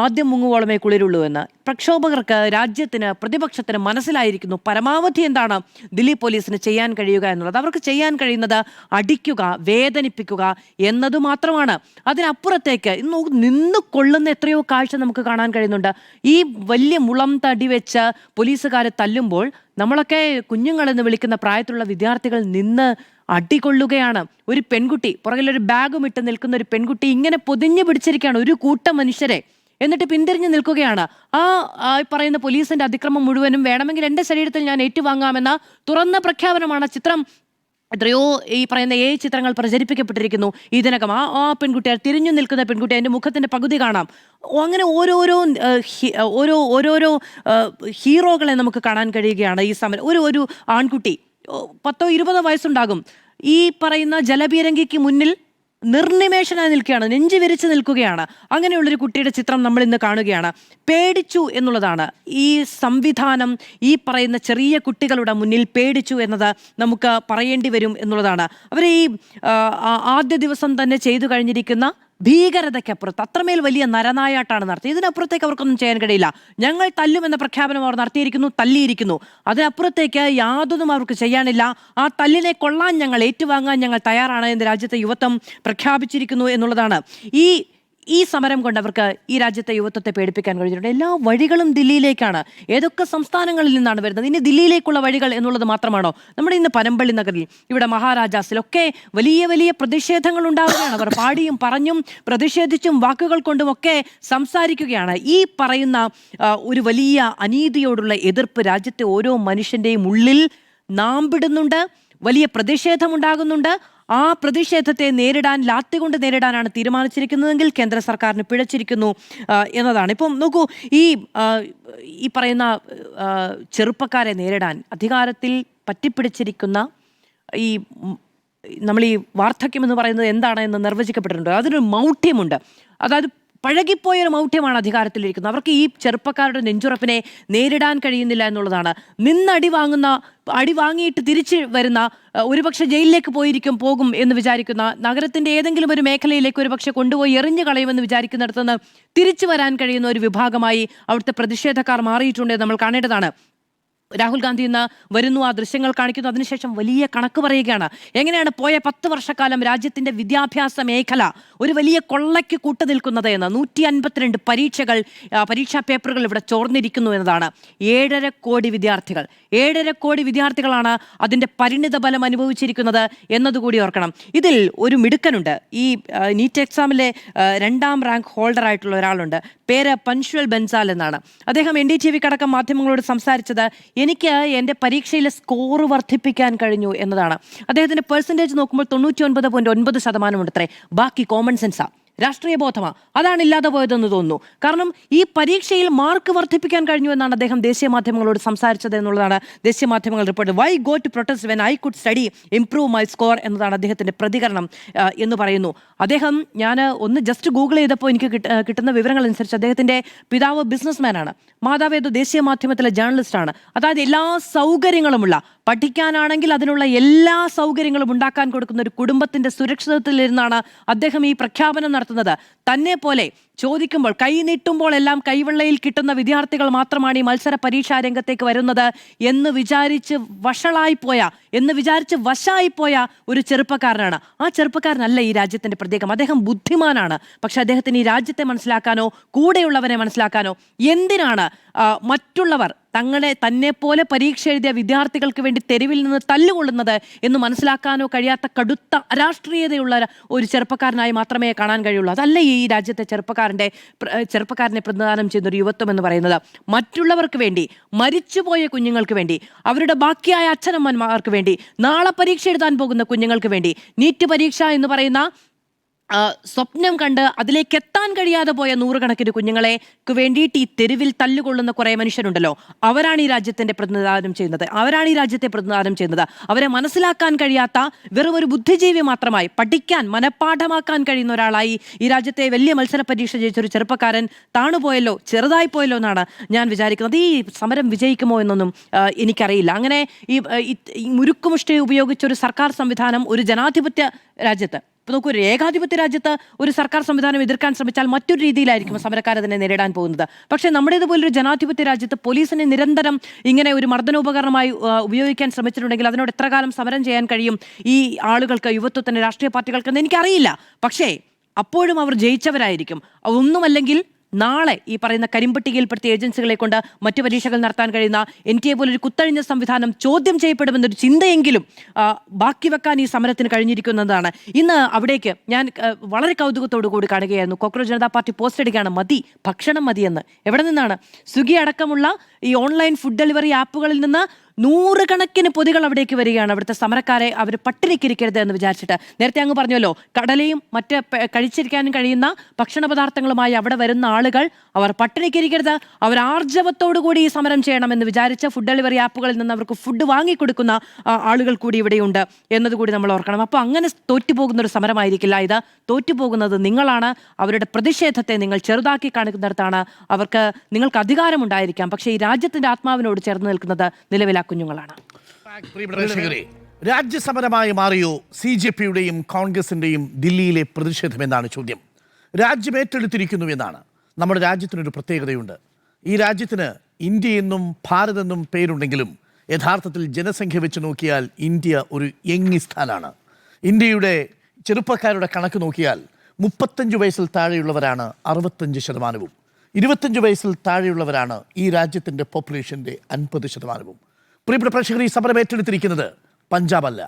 Speaker 1: ആദ്യം മുങ്ങുവോളമേ കുളിരുള്ളൂ എന്ന്. പ്രക്ഷോഭകർക്ക്, രാജ്യത്തിന്, പ്രതിപക്ഷത്തിന് മനസ്സിലായിരിക്കുന്നു പരമാവധി എന്താണ് ദില്ലി പോലീസിന് ചെയ്യാൻ കഴിയുക എന്നുള്ളത്. അവർക്ക് ചെയ്യാൻ കഴിയുന്നത് അടിക്കുക, വേദനിപ്പിക്കുക എന്നതു മാത്രമാണ്. അതിനപ്പുറത്തേക്ക് നിന്ന് കൊള്ളുന്ന എത്രയോ കാഴ്ച നമുക്ക് കാണാൻ കഴിയുന്നുണ്ട്. ഈ വലിയ മുളം തടി വെച്ച് പോലീസുകാരെ തല്ലുമ്പോൾ നമ്മളൊക്കെ കുഞ്ഞുങ്ങളെന്ന് വിളിക്കുന്ന പ്രായത്തിലുള്ള വിദ്യാർത്ഥികൾ നിന്ന് അടികൊള്ളുകയാണ്. ഒരു പെൺകുട്ടി, പുറകിലൊരു ബാഗും ഇട്ട് നിൽക്കുന്ന ഒരു പെൺകുട്ടി ഇങ്ങനെ പൊതിഞ്ഞു പിടിച്ചിരിക്കുകയാണ് ഒരു കൂട്ടം മനുഷ്യരെ. എന്നിട്ട് പിന്തിരിഞ്ഞ് നിൽക്കുകയാണ്. പറയുന്ന പോലീസിന്റെ അതിക്രമം മുഴുവനും വേണമെങ്കിൽ എൻ്റെ ശരീരത്തിൽ ഞാൻ ഏറ്റുവാങ്ങാമെന്ന തുറന്ന പ്രഖ്യാപനമാണ്. ചിത്രം എത്രയോ ഈ പറയുന്ന ചിത്രങ്ങൾ പ്രചരിപ്പിക്കപ്പെട്ടിരിക്കുന്നു ഇതിനകം. ആ പെൺകുട്ടി, തിരിഞ്ഞു നിൽക്കുന്ന പെൺകുട്ടി, അതിൻ്റെ മുഖത്തിൻ്റെ പകുതി കാണാം. അങ്ങനെ ഓരോരോ ഹീറോകളെ നമുക്ക് കാണാൻ കഴിയുകയാണ് ഈ സമരം. ഒരു ആൺകുട്ടി 10-20 വയസ്സുണ്ടാകും, ഈ പറയുന്ന ജലപീരങ്കിക്ക് മുന്നിൽ നിർനിമേഷനായി നിൽക്കുകയാണ്, നെഞ്ചു വിരിച്ച് നിൽക്കുകയാണ്. അങ്ങനെയുള്ളൊരു കുട്ടിയുടെ ചിത്രം നമ്മൾ ഇന്ന് കാണുകയാണ്. പേടിച്ചു എന്നുള്ളതാണ് ഈ സംവിധാനം. ഈ പറയുന്ന ചെറിയ കുട്ടികളുടെ മുന്നിൽ പേടിച്ചു എന്നത് നമുക്ക് പറയേണ്ടി വരും എന്നുള്ളതാണ്. അവർ ഈ ആദ്യ ദിവസം തന്നെ ചെയ്തു കഴിഞ്ഞിരിക്കുന്ന ഭീകരതയ്ക്കപ്പുറത്ത് അത്രമേൽ വലിയ നരനായാട്ടാണ് നടത്തിയത്. ഇതിനപ്പുറത്തേക്ക് അവർക്കൊന്നും ചെയ്യാൻ കഴിയില്ല. ഞങ്ങൾ തല്ലുമെന്ന പ്രഖ്യാപനം അവർ നടത്തിയിരിക്കുന്നു, തല്ലിയിരിക്കുന്നു. അതിനപ്പുറത്തേക്ക് യാതൊന്നും അവർക്ക് ചെയ്യാനില്ല. ആ തല്ലിനെ കൊള്ളാൻ ഞങ്ങൾ, ഏറ്റുവാങ്ങാൻ ഞങ്ങൾ തയ്യാറാണ് എന്ന് രാജ്യത്തെ യുവത്വം പ്രഖ്യാപിച്ചിരിക്കുന്നു എന്നുള്ളതാണ്. ഈ സമരം കൊണ്ട് അവർക്ക് ഈ രാജ്യത്തെ യുവത്വത്തെ പേടിപ്പിക്കാൻ കഴിഞ്ഞിട്ടുണ്ട്. എല്ലാ വഴികളും ദില്ലിയിലേക്കാണ്. ഏതൊക്കെ സംസ്ഥാനങ്ങളിൽ നിന്നാണ് വരുന്നത്? ഇനി ദില്ലിയിലേക്കുള്ള വഴികൾ എന്നുള്ളത് മാത്രമാണോ? നമ്മുടെ ഇന്ന് പനമ്പള്ളി നഗറിൽ, ഇവിടെ മഹാരാജാസിലൊക്കെ വലിയ വലിയ പ്രതിഷേധങ്ങൾ ഉണ്ടാവുകയാണ്. അവർ പാടിയും പറഞ്ഞും പ്രതിഷേധിച്ചും വാക്കുകൾ കൊണ്ടുമൊക്കെ സംസാരിക്കുകയാണ്. ഈ പറയുന്ന ഒരു വലിയ അനീതിയോടുള്ള എതിർപ്പ് രാജ്യത്തെ ഓരോ മനുഷ്യൻ്റെയും ഉള്ളിൽ നാമ്പിടുന്നുണ്ട്. വലിയ പ്രതിഷേധമുണ്ടാകുന്നുണ്ട്. ആ പ്രതിഷേധത്തെ നേരിടാൻ, ലാത്തി കൊണ്ട് നേരിടാനാണ് തീരുമാനിച്ചിരിക്കുന്നതെങ്കിൽ കേന്ദ്ര സർക്കാരിന് പിഴച്ചിരിക്കുന്നു എന്നതാണ്. ഇപ്പം നോക്കൂ, ഈ പറയുന്ന ചെറുപ്പക്കാരെ നേരിടാൻ അധികാരത്തിൽ പറ്റിപ്പിടിച്ചിരിക്കുന്ന ഈ നമ്മൾ ഈ വാർദ്ധക്യം എന്ന് പറയുന്നത് എന്താണ് എന്ന് നിർവചിക്കപ്പെട്ടിട്ടുണ്ട്. അതിനൊരു മൗഢ്യമുണ്ട്. അതായത് പഴകിപ്പോയൊരു മൗഢ്യമാണ് അധികാരത്തിലിരിക്കുന്നത്. അവർക്ക് ഈ ചെറുപ്പക്കാരുടെ നെഞ്ചുറപ്പിനെ നേരിടാൻ കഴിയുന്നില്ല എന്നുള്ളതാണ്. അടി വാങ്ങിയിട്ട് തിരിച്ച് വരുന്ന, ഒരുപക്ഷെ ജയിലിലേക്ക് പോകും എന്ന് വിചാരിക്കുന്ന, നഗരത്തിന്റെ ഏതെങ്കിലും ഒരു മേഖലയിലേക്ക് ഒരുപക്ഷെ കൊണ്ടുപോയി എറിഞ്ഞു കളയുമെന്ന് വിചാരിക്കുന്നിടത്തുനിന്ന് തിരിച്ചു വരാൻ കഴിയുന്ന ഒരു വിഭാഗമായി അവിടുത്തെ പ്രതിഷേധക്കാർ മാറിയിട്ടുണ്ട്. നമ്മൾ കാണേണ്ടതാണ്. രാഹുൽ ഗാന്ധി ഇന്ന് വരുന്നു, ആ ദൃശ്യങ്ങൾ കാണിക്കുന്നു. അതിനുശേഷം വലിയ കണക്ക് പറയുകയാണ്. എങ്ങനെയാണ് പോയ 10 വർഷക്കാലം രാജ്യത്തിന്റെ വിദ്യാഭ്യാസ മേഖല ഒരു വലിയ കൊള്ളയ്ക്ക് കൂട്ടുനിൽക്കുന്നത് എന്ന്. 152 പരീക്ഷാ പേപ്പറുകൾ ഇവിടെ ചോർന്നിരിക്കുന്നു എന്നതാണ്. 7.5 കോടി വിദ്യാർത്ഥികളാണ് അതിന്റെ പരിണിത ഫലം അനുഭവിച്ചിരിക്കുന്നത് എന്നതുകൂടി ഓർക്കണം. ഇതിൽ ഒരു മിടുക്കനുണ്ട്. ഈ നീറ്റ് എക്സാമിലെ 2ാം റാങ്ക് ഹോൾഡർ ആയിട്ടുള്ള ഒരാളുണ്ട്. പേര് പൻഷ്വൽ ബൻസാൽ എന്നാണ്. അദ്ദേഹം NDTV അടക്കം മാധ്യമങ്ങളോട് സംസാരിച്ചത് എനിക്ക് എൻ്റെ പരീക്ഷയിലെ സ്കോർ വർദ്ധിപ്പിക്കാൻ കഴിഞ്ഞു എന്നതാണ്. അദ്ദേഹത്തിന്റെ പെർസെൻറ്റേജ് നോക്കുമ്പോൾ 99.9% ഉണ്ടത്രേ. ബാക്കി കോമൺ സെൻസാ, രാഷ്ട്രീയ ബോധമാണ്. അതാണ് ഇല്ലാതെ പോയതെന്ന് തോന്നുന്നു. കാരണം ഈ പരീക്ഷയിൽ മാർക്ക് വർദ്ധിപ്പിക്കാൻ കഴിഞ്ഞു എന്നാണ് അദ്ദേഹം ദേശീയ മാധ്യമങ്ങളോട് സംസാരിച്ചത് എന്നുള്ളതാണ് ദേശീയ മാധ്യമങ്ങൾ report. Why go to protest when I could study improve my score എന്നതാണ് അദ്ദേഹത്തിന്റെ പ്രതികരണം എന്ന് പറയുന്നു. അദ്ദേഹം, ഞാൻ ഒന്ന് ജസ്റ്റ് ഗൂഗിൾ ചെയ്തപ്പോൾ എനിക്ക് കിട്ടുന്ന വിവരങ്ങൾ അനുസരിച്ച് അദ്ദേഹത്തിന്റെ പിതാവ് ബിസിനസ്മാനാണ്, മാതാവ് ഏതോ ദേശീയ മാധ്യമത്തിലെ ജേർണലിസ്റ്റാണ്. അതായത് എല്ലാ സൗകര്യങ്ങളുമുള്ള, പഠിക്കാനാണെങ്കിൽ അതിനുള്ള എല്ലാ സൗകര്യങ്ങളും ഉണ്ടാക്കാൻ കൊടുക്കുന്ന ഒരു കുടുംബത്തിന്റെ സുരക്ഷിതത്വത്തിലിരുന്നാണ് അദ്ദേഹം ഈ പ്രഖ്യാപനം നടത്തുന്നത്. തന്നെ പോലെ ചോദിക്കുമ്പോൾ, കൈ നീട്ടുമ്പോൾ എല്ലാം കൈവെള്ളയിൽ കിട്ടുന്ന വിദ്യാർത്ഥികൾ മാത്രമാണ് ഈ മത്സര പരീക്ഷാ രംഗത്തേക്ക് വരുന്നത് എന്ന് വിചാരിച്ച് വശായിപ്പോയ ഒരു ചെറുപ്പക്കാരനാണ്. ആ ചെറുപ്പക്കാരനല്ല ഈ രാജ്യത്തിന്റെ പ്രത്യേകം. അദ്ദേഹം ബുദ്ധിമാനാണ്. പക്ഷെ അദ്ദേഹത്തിന് ഈ രാജ്യത്തെ മനസ്സിലാക്കാനോ കൂടെയുള്ളവരെ മനസ്സിലാക്കാനോ, എന്തിനാണ് മറ്റുള്ളവർ തന്നെ പോലെ പരീക്ഷ എഴുതിയ വിദ്യാർത്ഥികൾക്ക് വേണ്ടി തെരുവിൽ നിന്ന് തല്ലുകൊള്ളുന്നത് എന്ന് മനസ്സിലാക്കാനോ കഴിയാത്ത കടുത്ത അരാഷ്ട്രീയതയുള്ള ഒരു ചെറുപ്പക്കാരനായി മാത്രമേ കാണാൻ കഴിയുള്ളൂ. അതല്ല ഈ രാജ്യത്തെ ചെറുപ്പക്കാരനെ പ്രതിദാനം ചെയ്യുന്ന ഒരു യുവത്വം എന്ന് പറയുന്നത്. മറ്റുള്ളവർക്ക് വേണ്ടി, മരിച്ചുപോയ കുഞ്ഞുങ്ങൾക്ക് വേണ്ടി, അവരുടെ ബാക്കിയായ അച്ഛനമ്മമാർക്ക് വേണ്ടി, നാളെ പരീക്ഷ എഴുതാൻ പോകുന്ന കുഞ്ഞുങ്ങൾക്ക് വേണ്ടി, നീറ്റ് പരീക്ഷ എന്ന് പറയുന്ന സ്വപ്നം കണ്ട് അതിലേക്ക് എത്താൻ കഴിയാതെ പോയ നൂറുകണക്കിന് കുഞ്ഞുങ്ങൾക്ക് വേണ്ടിയിട്ട് ഈ തെരുവിൽ തല്ലുകൊള്ളുന്ന കുറേ മനുഷ്യരുണ്ടല്ലോ, അവരാണ് ഈ രാജ്യത്തിന്റെ പ്രതിനിധാനം ചെയ്യുന്നത്. അവരെ മനസ്സിലാക്കാൻ കഴിയാത്ത വെറും ഒരു ബുദ്ധിജീവി മാത്രമായി, പഠിക്കാൻ, മനഃപ്പാഠമാക്കാൻ കഴിയുന്ന ഒരാളായി ഈ രാജ്യത്തെ വലിയ മത്സര പരീക്ഷ ജയിച്ചൊരു ചെറുപ്പക്കാരൻ ചെറുതായി പോയല്ലോ എന്നാണ് ഞാൻ വിചാരിക്കുന്നത്. ഈ സമരം വിജയിക്കുമോ എന്നൊന്നും എനിക്കറിയില്ല. അങ്ങനെ ഈ മുരുക്കുമുഷ്ടി ഉപയോഗിച്ചൊരു സർക്കാർ സംവിധാനം ഒരു ജനാധിപത്യ രാജ്യത്ത്, ഇപ്പോൾ നോക്കൂ, ഒരു ഏകാധിപത്യ രാജ്യത്ത് ഒരു സർക്കാർ സംവിധാനം എതിർക്കാൻ ശ്രമിച്ചാൽ മറ്റൊരു രീതിയിലായിരിക്കും സമരക്കാർ അതിനെ നേരിടാൻ പോകുന്നത്. പക്ഷേ നമ്മുടേതുപോലൊരു ജനാധിപത്യ രാജ്യത്ത് പോലീസിനെ നിരന്തരം ഇങ്ങനെ ഒരു മർദ്ദനോപകരണമായി ഉപയോഗിക്കാൻ ശ്രമിച്ചിട്ടുണ്ടെങ്കിൽ അതിനോട് എത്ര കാലം സമരം ചെയ്യാൻ കഴിയും ഈ ആളുകൾക്ക്, യുവത്വത്തിന്, രാഷ്ട്രീയ പാർട്ടികൾക്കെന്ന് എനിക്കറിയില്ല. പക്ഷേ അപ്പോഴും അവർ ജയിച്ചവരായിരിക്കും. ഒന്നുമല്ലെങ്കിൽ നാളെ ഈ പറയുന്ന കരിമ്പട്ടികയിൽപ്പെടുത്തിയ ഏജൻസികളെ കൊണ്ട് മറ്റു പരീക്ഷകൾ നടത്താൻ കഴിയുന്ന NTA പോലൊരു കുത്തഴിഞ്ഞ സംവിധാനം ചോദ്യം ചെയ്യപ്പെടുമെന്നൊരു ചിന്തയെങ്കിലും ബാക്കി വെക്കാൻ ഈ സമരത്തിന് കഴിഞ്ഞിരിക്കുന്നതാണ്. ഇന്ന് അവിടേക്ക് ഞാൻ വളരെ കൗതുകത്തോടു കൂടി കാണുകയായിരുന്നു. കോക്രോച്ച് ജനതാ പാർട്ടി പോസ്റ്റ് ഇടുകയാണ്, ഭക്ഷണം മതിയെന്ന്. എവിടെ നിന്നാണ്? സ്വിഗ്ഗി അടക്കമുള്ള ഈ ഓൺലൈൻ ഫുഡ് ഡെലിവറി ആപ്പുകളിൽ നിന്ന് നൂറുകണക്കിന് പൊതികൾ അവിടേക്ക് വരികയാണ്. അവിടുത്തെ സമരക്കാരെ അവർ പട്ടിണിക്കിരിക്കരുത് എന്ന് വിചാരിച്ചിട്ട്. നേരത്തെ അങ്ങ് പറഞ്ഞല്ലോ, കടലയും മറ്റ് കഴിച്ചിരിക്കാനും കഴിയുന്ന ഭക്ഷണ പദാർത്ഥങ്ങളുമായി അവിടെ വരുന്ന ആളുകൾ അവർ പട്ടിണിക്കിരിക്കരുത്, അവർ ആർജവത്തോടുകൂടി ഈ സമരം ചെയ്യണമെന്ന് വിചാരിച്ച് ഫുഡ് ഡെലിവറി ആപ്പുകളിൽ നിന്ന് അവർക്ക് ഫുഡ് വാങ്ങിക്കൊടുക്കുന്ന ആളുകൾ കൂടി ഇവിടെയുണ്ട് എന്നതുകൂടി നമ്മൾ ഓർക്കണം. അപ്പോൾ അങ്ങനെ തോറ്റുപോകുന്ന ഒരു സമരമായിരിക്കില്ല ഇത്. തോറ്റുപോകുന്നത് നിങ്ങളാണ്. അവരുടെ പ്രതിഷേധത്തെ നിങ്ങൾ ചെറുതാക്കി കാണിക്കുന്നിടത്താണ് നിങ്ങൾക്ക് അധികാരമുണ്ടായിരിക്കാം, പക്ഷേ ഈ രാജ്യത്തിന്റെ ആത്മാവിനോട് ചേർന്ന് നിൽക്കുന്നത് നിലവിലെ കുഞ്ഞുങ്ങളാണ്.
Speaker 2: രാജ്യസമരമായി മാറിയോ CJPയുടെയും കോൺഗ്രസിന്റെയും ദില്ലിയിലെ പ്രതിഷേധം എന്നാണ് ചോദ്യം. രാജ്യം ഏറ്റെടുത്തിരിക്കുന്നു എന്നാണ്. നമ്മുടെ രാജ്യത്തിനൊരു പ്രത്യേകതയുണ്ട്. ഈ രാജ്യത്തിന് ഇന്ത്യ എന്നും ഭാരത് എന്നും പേരുണ്ടെങ്കിലും യഥാർത്ഥത്തിൽ ജനസംഖ്യ വെച്ച് നോക്കിയാൽ ഇന്ത്യ ഒരു യങ്ങിസ്ഥാനാണ്. ഇന്ത്യയുടെ ചെറുപ്പക്കാരുടെ കണക്ക് നോക്കിയാൽ 35 വയസ്സിൽ താഴെയുള്ളവരാണ് 65%. 25 വയസ്സിൽ താഴെയുള്ളവരാണ് ഈ രാജ്യത്തിൻ്റെ പോപ്പുലേഷൻ്റെ 50%. പ്രിയപ്പെട്ട പ്രേക്ഷകർ, ഈ സമരം ഏറ്റെടുത്തിരിക്കുന്നത് പഞ്ചാബല്ല,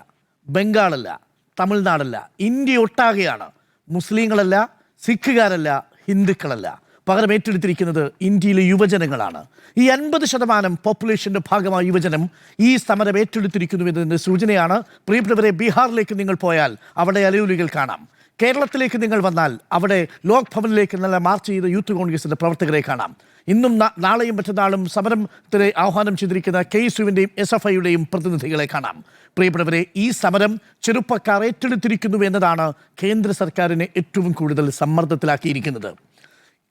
Speaker 2: ബംഗാളല്ല, തമിഴ്നാടല്ല, ഇന്ത്യ ഒട്ടാകെയാണ്. മുസ്ലിങ്ങളല്ല, സിഖുകാരല്ല, ഹിന്ദുക്കളല്ല. പകരം ഏറ്റെടുത്തിരിക്കുന്നത് ഇന്ത്യയിലെ യുവജനങ്ങളാണ്. ഈ 50% പോപ്പുലേഷൻ്റെ ഭാഗമായ യുവജനം ഈ സമരം ഏറ്റെടുത്തിരിക്കുന്നു എന്നതിൻ്റെ സൂചനയാണ്. പ്രിയപ്പെട്ടവരെ, ബീഹാറിലേക്ക് നിങ്ങൾ പോയാൽ അവിടെ അലയൊലികൾ കാണാം. കേരളത്തിലേക്ക് നിങ്ങൾ വന്നാൽ അവിടെ ലോക് ഭവനിലേക്ക് നല്ല മാർച്ച് ചെയ്ത യൂത്ത് കോൺഗ്രസിൻ്റെ പ്രവർത്തകരെ കാണാം. ഇന്നും നാളെയും മറ്റന്നാളും സമരത്തിന് ആഹ്വാനം ചെയ്തിരിക്കുന്ന KSUവിൻ്റെയും SFIയുടെയും പ്രതിനിധികളെ കാണാം. പ്രിയപ്പെട്ടവരെ, ഈ സമരം ചെറുപ്പക്കാർ ഏറ്റെടുത്തിരിക്കുന്നു എന്നതാണ് കേന്ദ്ര സർക്കാരിനെ ഏറ്റവും കൂടുതൽ സമ്മർദ്ദത്തിലാക്കിയിരിക്കുന്നത്.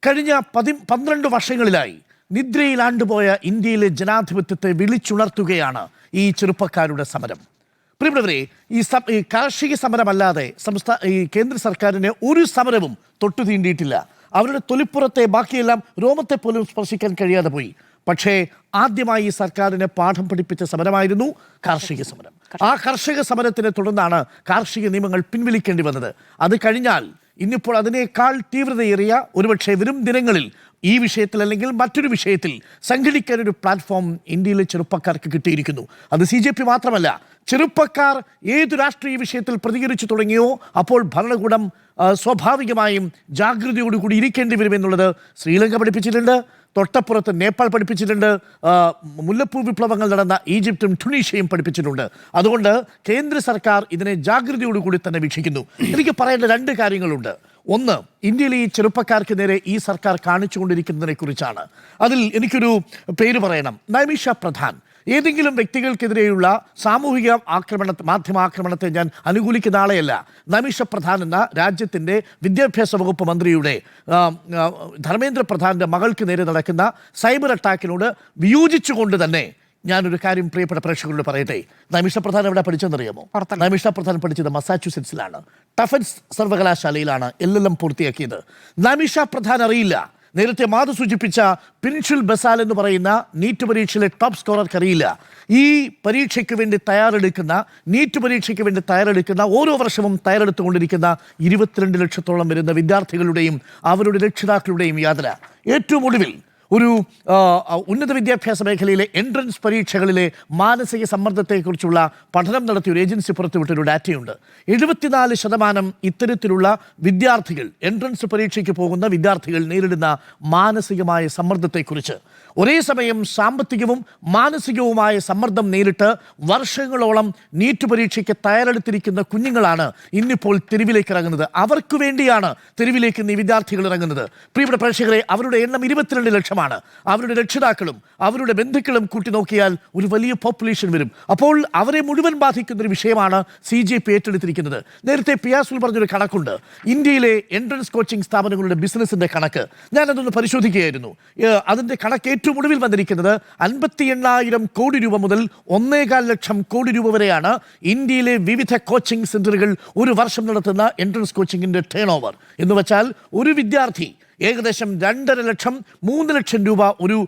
Speaker 2: കഴിഞ്ഞ 12 വർഷങ്ങളിലായി നിദ്രയിലാണ്ടുപോയ ഇന്ത്യയിലെ ജനാധിപത്യത്തെ വിളിച്ചുണർത്തുകയാണ് ഈ ചെറുപ്പക്കാരുടെ സമരം. പ്രിയപ്പെട്ടവരെ, ഈ കാർഷിക സമരമല്ലാതെ ഈ കേന്ദ്ര സർക്കാരിനെ ഒരു സമരവും തൊട്ടു തീണ്ടിയിട്ടില്ല. അവരുടെ തൊലിപ്പുറത്തെ ബാക്കിയെല്ലാം രോമത്തെ പോലും സ്പർശിക്കാൻ കഴിയാതെ പോയി. പക്ഷേ ആദ്യമായി ഈ സർക്കാരിനെ പാഠം പഠിപ്പിച്ച സമരമായിരുന്നു കാർഷിക സമരം. ആ കർഷക സമരത്തിനെ തുടർന്നാണ് കാർഷിക നിയമങ്ങൾ പിൻവലിക്കേണ്ടി വന്നത്. അത് കഴിഞ്ഞാൽ ഇന്നിപ്പോൾ അതിനേക്കാൾ തീവ്രതയേറിയ ഒരുപക്ഷെ വരും ദിനങ്ങളിൽ ഈ വിഷയത്തിൽ അല്ലെങ്കിൽ മറ്റൊരു വിഷയത്തിൽ സംഘടിക്കാൻ ഒരു പ്ലാറ്റ്ഫോം ഇന്ത്യയിലെ ചെറുപ്പക്കാർക്ക് കിട്ടിയിരിക്കുന്നു. അത് CJP മാത്രമല്ല, ചെറുപ്പക്കാർ ഏതു രാഷ്ട്രീയ വിഷയത്തിൽ പ്രതികരിച്ചു തുടങ്ങിയോ അപ്പോൾ ഭരണകൂടം സ്വാഭാവികമായും ജാഗ്രതയോടുകൂടി ഇരിക്കേണ്ടി വരുമെന്നുള്ളത് ശ്രീലങ്ക പഠിപ്പിച്ചിട്ടുണ്ട്, തൊട്ടപ്പുറത്ത് നേപ്പാൾ പഠിപ്പിച്ചിട്ടുണ്ട്, മുല്ലപ്പൂ വിപ്ലവങ്ങൾ നടന്ന ഈജിപ്തും ടുണീഷ്യയും പഠിപ്പിച്ചിട്ടുണ്ട്. അതുകൊണ്ട് കേന്ദ്ര സർക്കാർ ഇതിനെ ജാഗ്രതയോടുകൂടി തന്നെ വീക്ഷിക്കുന്നു. എനിക്ക് പറയേണ്ട 2 കാര്യങ്ങളുണ്ട്. ഒന്ന്, ഇന്ത്യയിലെ ഈ ചെറുപ്പക്കാർക്ക് നേരെ ഈ സർക്കാർ കാണിച്ചുകൊണ്ടിരിക്കുന്നതിനെ കുറിച്ചാണ്. അതിൽ എനിക്കൊരു പേര് പറയണം, നൈമിഷ പ്രധാൻ. ഏതെങ്കിലും വ്യക്തികൾക്കെതിരെയുള്ള സാമൂഹിക മാധ്യമ ആക്രമണത്തെ ഞാൻ അനുകൂലിക്കുന്ന ആളെയല്ല. നൈമിഷ പ്രധാൻ എന്ന രാജ്യത്തിൻ്റെ വിദ്യാഭ്യാസ വകുപ്പ് മന്ത്രിയുടെ ധർമ്മേന്ദ്ര പ്രധാൻ്റെ മകൾക്ക് നേരെ നടക്കുന്ന സൈബർ അറ്റാക്കിനോട് വിയോജിച്ചുകൊണ്ട് തന്നെ ഞാനൊരു കാര്യം പ്രിയപ്പെട്ട പ്രേക്ഷകരോട് പറയട്ടെ. നൈമിഷ പ്രധാൻ എവിടെ പഠിച്ചെന്നറിയാമോ? നൈമിഷ പ്രധാൻ പഠിച്ചത് മസാച്യുസെറ്റ്സിലാണ്, ടഫൻസ് സർവകലാശാലയിലാണ് LLM പൂർത്തിയാക്കിയത്. നൈമിഷ പ്രധാൻ അറിയില്ല, നേരത്തെ മാധു സൂചിപ്പിച്ച പിൻഷുൽ ബസാൽ എന്ന് പറയുന്ന നീറ്റ് പരീക്ഷയിലെ ടോപ്പ് സ്കോറർക്ക് അറിയില്ല. ഈ പരീക്ഷയ്ക്ക് വേണ്ടി നീറ്റ് പരീക്ഷയ്ക്ക് വേണ്ടി തയ്യാറെടുക്കുന്ന ഓരോ വർഷവും തയ്യാറെടുത്തുകൊണ്ടിരിക്കുന്ന 22 ലക്ഷത്തോളം വരുന്ന വിദ്യാർത്ഥികളുടെയും അവരുടെ രക്ഷിതാക്കളുടെയും യാതന. ഏറ്റവും ഒടുവിൽ ഒരു ഉന്നത വിദ്യാഭ്യാസ മേഖലയിലെ എൻട്രൻസ് പരീക്ഷകളിലെ മാനസിക സമ്മർദ്ദത്തെക്കുറിച്ചുള്ള പഠനം നടത്തിയ ഒരു ഏജൻസി പുറത്തുവിട്ടൊരു ഡാറ്റയുണ്ട്. 74% ഇത്തരത്തിലുള്ള വിദ്യാർത്ഥികൾ, എൻട്രൻസ് പരീക്ഷയ്ക്ക് പോകുന്ന വിദ്യാർത്ഥികൾ നേരിടുന്ന മാനസികമായ സമ്മർദ്ദത്തെക്കുറിച്ച്. ഒരേ സമയം സാമ്പത്തികവും മാനസികവുമായ സമ്മർദ്ദം നേരിട്ട് വർഷങ്ങളോളം നീറ്റ് പരീക്ഷയ്ക്ക് തയ്യാറെടുത്തിരിക്കുന്ന കുഞ്ഞുങ്ങളാണ് ഇന്നിപ്പോൾ തെരുവിലേക്ക് ഇറങ്ങുന്നത്. അവർക്ക് വേണ്ടിയാണ് തെരുവിലേക്ക് ഈ വിദ്യാർത്ഥികൾ ഇറങ്ങുന്നത്. പ്രിയപ്പെട്ട പ്രേക്ഷകരെ, അവരുടെ എണ്ണം 22 ലക്ഷമാണ്. അവരുടെ രക്ഷിതാക്കളും അവരുടെ ബന്ധുക്കളും കൂട്ടി നോക്കിയാൽ ഒരു വലിയ പോപ്പുലേഷൻ വരും. അപ്പോൾ അവരെ മുഴുവൻ ബാധിക്കുന്ന ഒരു വിഷയമാണ് CJP ഏറ്റെടുത്തിരിക്കുന്നത്. നേരത്തെ പിയാസുൽ പറഞ്ഞൊരു കണക്കുണ്ട്, ഇന്ത്യയിലെ എൻട്രൻസ് കോച്ചിങ് സ്ഥാപനങ്ങളുടെ ബിസിനസിൻ്റെ കണക്ക്. ഞാനതൊന്ന് പരിശോധിക്കുകയായിരുന്നു. അതിൻ്റെ കണക്ക് ഏറ്റവും ഒടുവിൽ വന്നിരിക്കുന്നത് 58,000 കോടി രൂപ മുതൽ 1.25 ലക്ഷം കോടി രൂപ വരെയാണ് ഇന്ത്യയിലെ വിവിധ കോച്ചിങ് സെന്ററുകൾ ഒരു വർഷം നടത്തുന്ന എൻട്രൻസ് കോച്ചിങ്ങിൻ്റെ ടേൺ ഓവർ. എന്ന് വെച്ചാൽ ഒരു വിദ്യാർത്ഥി ഏകദേശം 2.5 ലക്ഷം 3 ലക്ഷം രൂപ ഒരു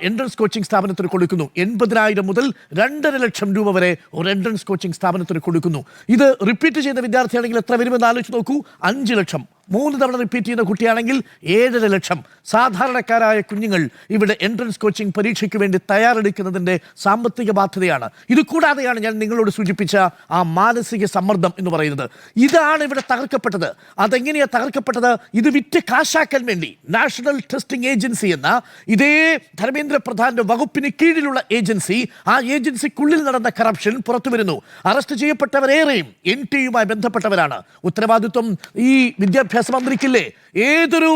Speaker 2: എൻട്രൻസ് കോച്ചിങ് സ്ഥാപനത്തിന് കൊടുക്കുന്നു. 80,000 മുതൽ 2.5 ലക്ഷം രൂപ വരെ ഒരു എൻട്രൻസ് കോച്ചിങ് സ്ഥാപനത്തിന് കൊടുക്കുന്നു. ഇത് റിപ്പീറ്റ് ചെയ്യുന്ന വിദ്യാർത്ഥിയാണെങ്കിൽ എത്ര വരുമെന്ന് ആലോചിച്ച് നോക്കൂ. 5 ലക്ഷം. 3 തവണ റിപ്പീറ്റ് ചെയ്യുന്ന കുട്ടിയാണെങ്കിൽ 7.5 ലക്ഷം. സാധാരണക്കാരായ കുഞ്ഞുങ്ങൾ ഇവിടെ എൻട്രൻസ് കോച്ചിങ് പരീക്ഷയ്ക്ക് വേണ്ടി തയ്യാറെടുക്കുന്നതിൻ്റെ സാമ്പത്തിക ബാധ്യതയാണ്. ഇത് കൂടാതെയാണ് ഞാൻ നിങ്ങളോട് സൂചിപ്പിച്ച ആ മാനസിക സമ്മർദ്ദം എന്ന് പറയുന്നത്. ഇതാണ് ഇവിടെ തകർക്കപ്പെട്ടത്. അതെങ്ങനെയാണ് തകർക്കപ്പെട്ടത്? ഇത് വിറ്റ് കാശാക്കാൻ വേണ്ടി നാഷണൽ ടെസ്റ്റിംഗ് ഏജൻസി എന്ന ഇതേ ധർമ്മേന്ദ്ര പ്രധാന്റെ വകുപ്പിന് കീഴിലുള്ള ഏജൻസി, ആ ഏജൻസിക്കുള്ളിൽ നടന്ന കറപ്ഷൻ പുറത്തു വരുന്നു. അറസ്റ്റ് ചെയ്യപ്പെട്ടവരേറെയും NTയുമായി ബന്ധപ്പെട്ടവരാണ്. ഉത്തരവാദിത്വം ഈ വിദ്യാഭ്യാസ മന്ത്രിക്കില്ലേ? ഏതൊരു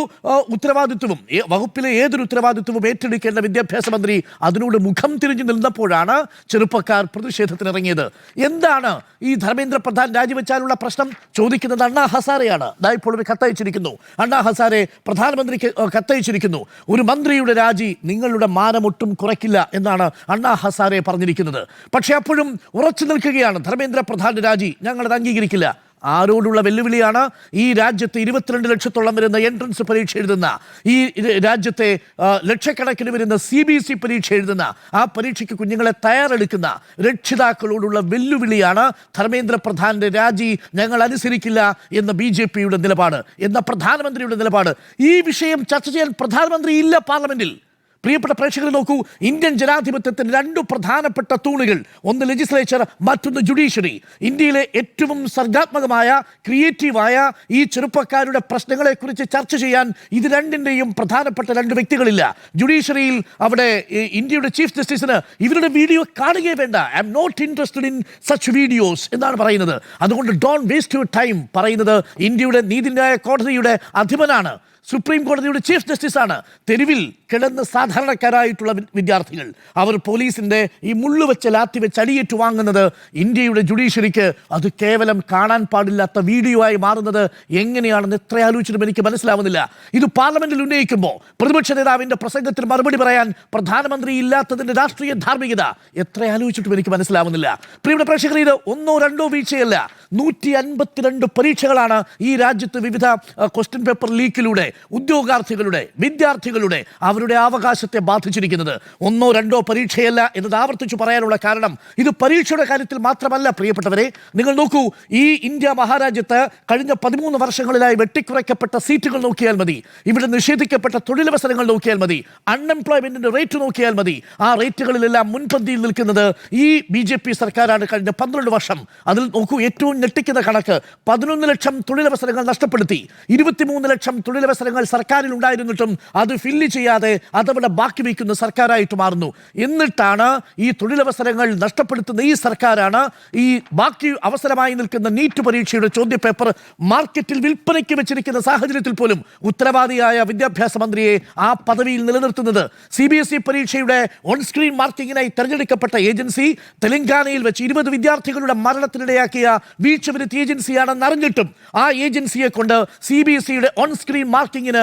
Speaker 2: ഉത്തരവാദിത്വവും വകുപ്പിലെ ഏതൊരു ഉത്തരവാദിത്വവും ഏറ്റെടുക്കേണ്ട വിദ്യാഭ്യാസ മന്ത്രി അതിനോട് മുഖം തിരിഞ്ഞു നിന്നപ്പോഴാണ് ചെറുപ്പക്കാർ പ്രതിഷേധത്തിനിറങ്ങിയത്. എന്താണ് ഈ ധർമ്മേന്ദ്ര പ്രധാൻ രാജിവെച്ചാലുള്ള പ്രശ്നം ചോദിക്കുന്നത് അണ്ണാ ഹസാരെയാണ്. ഇപ്പോൾ ഒരു കത്തയച്ചിരിക്കുന്നു. അണ്ണാ ഹസാരെ പ്രധാനമന്ത്രിക്ക് കത്തയച്ചിരിക്കുന്നു. ഒരു മന്ത്രിയുടെ രാജി നിങ്ങളുടെ മാനമൊട്ടും കുറയ്ക്കില്ല എന്നാണ് അണ്ണാ ഹസാരെ പറഞ്ഞിരിക്കുന്നത്. പക്ഷേ അപ്പോഴും ഉറച്ചു നിൽക്കുകയാണ് ധർമ്മേന്ദ്ര പ്രധാന്റെ രാജി ഞങ്ങളത് അംഗീകരിക്കില്ല. ആരോടുള്ള വെല്ലുവിളിയാണ്? ഈ രാജ്യത്ത് 22 ലക്ഷത്തോളം വരുന്ന എൻട്രൻസ് പരീക്ഷ എഴുതുന്ന, ഈ രാജ്യത്തെ ലക്ഷക്കണക്കിന് വരുന്ന CBSE പരീക്ഷ എഴുതുന്ന, ആ പരീക്ഷയ്ക്ക് കുഞ്ഞുങ്ങളെ തയ്യാറെടുക്കുന്ന രക്ഷിതാക്കളോടുള്ള വെല്ലുവിളിയാണ് ധർമ്മേന്ദ്ര പ്രധാന്റെ രാജി ഞങ്ങൾ അനുസരിക്കില്ല എന്ന BJPയുടെ നിലപാട്, എന്ന പ്രധാനമന്ത്രിയുടെ നിലപാട്. ഈ വിഷയം ചർച്ച ചെയ്യാൻ പ്രധാനമന്ത്രി ഇല്ല പാർലമെന്റിൽ. പ്രിയപ്പെട്ട പ്രേക്ഷകർ നോക്കൂ, ഇന്ത്യൻ ജനാധിപത്യത്തിന് 2 പ്രധാനപ്പെട്ട തൂണുകൾ, ഒന്ന് ലെജിസ്ലേച്ചർ, മറ്റൊന്ന് ജുഡീഷ്യറി. ഇന്ത്യയിലെ ഏറ്റവും സർഗാത്മകമായ, ക്രിയേറ്റീവായ ഈ ചെറുപ്പക്കാരുടെ പ്രശ്നങ്ങളെക്കുറിച്ച് ചർച്ച ചെയ്യാൻ ഇത് രണ്ടിൻ്റെയും പ്രധാനപ്പെട്ട 2 വ്യക്തികളില്ല. ജുഡീഷ്യറിയിൽ അവിടെ ഇന്ത്യയുടെ ചീഫ് ജസ്റ്റിസിന് ഇവരുടെ വീഡിയോ കാണുകയേ വേണ്ട. I am not interested in such videos എന്നാണ് പറയുന്നത്. അതുകൊണ്ട് ഡോണ്ട് വേസ്റ്റ് യുവർ ടൈം പറയുന്നത് ഇന്ത്യയുടെ നീതിന്യായ കോടതിയുടെ അധിപനാണ്, സുപ്രീം കോടതിയുടെ ചീഫ് ജസ്റ്റിസാണ്. തെരുവിൽ കിടന്ന് സാധാരണക്കാരായിട്ടുള്ള വിദ്യാർത്ഥികൾ, അവർ പോലീസിൻ്റെ ഈ മുള്ളുവെച്ച് ലാത്തി വെച്ച് അടിയേറ്റു വാങ്ങുന്നത് ഇന്ത്യയുടെ ജുഡീഷ്യറിക്ക് അത് കേവലം കാണാൻ പാടില്ലാത്ത വീഡിയോ ആയി മാറുന്നത് എങ്ങനെയാണെന്ന് എത്ര ആലോചിച്ചിട്ടും എനിക്ക് മനസ്സിലാവുന്നില്ല. ഇത് പാർലമെന്റിൽ ഉന്നയിക്കുമ്പോൾ പ്രതിപക്ഷ നേതാവിൻ്റെ പ്രസംഗത്തിന് മറുപടി പറയാൻ പ്രധാനമന്ത്രി ഇല്ലാത്തതിൻ്റെ രാഷ്ട്രീയ ധാർമ്മികത എത്ര ആലോചിച്ചിട്ടും എനിക്ക് മനസ്സിലാവുന്നില്ല. പ്രിയപ്പെട്ട പ്രേക്ഷകർ, ഇത് 1 or 2 വീഴ്ചയല്ല, 152 പരീക്ഷകളാണ് ഈ രാജ്യത്ത് വിവിധ ക്വസ്റ്റ്യൻ പേപ്പർ ലീക്കിലൂടെ ഉദ്യോഗാർത്ഥികളുടെ, വിദ്യാർത്ഥികളുടെ അവരുടെ അവകാശത്തെ ബാധിച്ചിരിക്കുന്നത്. 1 or 2 പരീക്ഷയല്ല എന്നത് ആവർത്തിച്ചു പറയാനുള്ള കാരണം ഇത് പരീക്ഷയുടെ കാര്യത്തിൽ മാത്രമല്ല. പ്രിയപ്പെട്ടവരെ, നിങ്ങൾ നോക്കൂ, ഈ ഇന്ത്യ മഹാരാജ്യത്ത് കഴിഞ്ഞ 13 വർഷങ്ങളിലായി വെട്ടിക്കുറയ്ക്കപ്പെട്ട സീറ്റുകൾ നോക്കിയാൽ മതി, ഇവിടെ നിഷേധിക്കപ്പെട്ട തൊഴിലവസരങ്ങൾ നോക്കിയാൽ മതി, അൺഎംപ്ലോയ്മെന്റിന്റെ റേറ്റ് നോക്കിയാൽ മതി. ആ റേറ്റുകളിലെല്ലാം മുൻപന്തിയിൽ നിൽക്കുന്നത് ഈ BJP സർക്കാരാണ് കഴിഞ്ഞ 12 വർഷം. അതിൽ നോക്കൂ, ഏറ്റവും ഞെട്ടിക്കുന്ന കണക്ക് 11 ലക്ഷം തൊഴിലവസരങ്ങൾ നഷ്ടപ്പെടുത്തി. 23 ലക്ഷം തൊഴിലവസരങ്ങൾ സർക്കാരിൽ ഉണ്ടായിരുന്നിട്ടും അത് ഫില്ല് ചെയ്യാതെ അതവിടെ ബാക്കി വയ്ക്കുന്ന സർക്കാരായിട്ട് മാറുന്നു. എന്നിട്ടാണ് ഈ തൊഴിലവസരങ്ങൾ നഷ്ടപ്പെടുത്തുന്ന ഈ സർക്കാരാണ് ഈ ബാക്കി അവസരമായി നിൽക്കുന്ന നീറ്റ് പരീക്ഷയുടെ ചോദ്യപേപ്പർ മാർക്കറ്റിൽ വിൽപ്പനയ്ക്ക് വെച്ചിരിക്കുന്ന സാഹചര്യത്തിൽ പോലും ഉത്തരവാദിയായ വിദ്യാഭ്യാസ മന്ത്രിയെ ആ പദവിയിൽ നിലനിർത്തുന്നത്. CBSE പരീക്ഷയുടെ ഓൺ സ്ക്രീൻ മാർക്കിങ്ങിനായി തെരഞ്ഞെടുക്കപ്പെട്ട ഏജൻസി തെലങ്കാനയിൽ വെച്ച് 20 വിദ്യാർത്ഥികളുടെ മരണത്തിനിടയാക്കിയ വീഴ്ച വരുത്തിയ ഏജൻസിയാണെന്ന് അറിഞ്ഞിട്ടും ആ ഏജൻസിയെ കൊണ്ട് CBSEയുടെ ഓൺ സ്ക്രീൻ മാർക്കിങ്ങിന്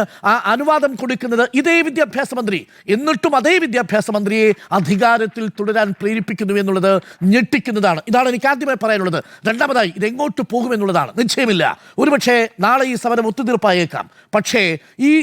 Speaker 2: അനുവാദം കൊടുക്കുന്നത് ഇതേ വിദ്യാഭ്യാസ മന്ത്രി. എന്നിട്ടും അതേ വിദ്യാഭ്യാസ മന്ത്രിയെ അധികാരത്തിൽ തുടരാൻ പ്രേരിപ്പിക്കുന്നു എന്നുള്ളത് ഞെട്ടിക്കുന്നതാണ്. ഇതാണ് എനിക്ക് ആദ്യമായി പറയാനുള്ളത്. രണ്ടാമതായി, ഇതെങ്ങോട്ട് പോകുമെന്നുള്ളതാണ് നിശ്ചയമില്ല. ഒരുപക്ഷെ നാളെ ഈ സമരം ഒത്തുതീർപ്പായേക്കാം. പക്ഷേ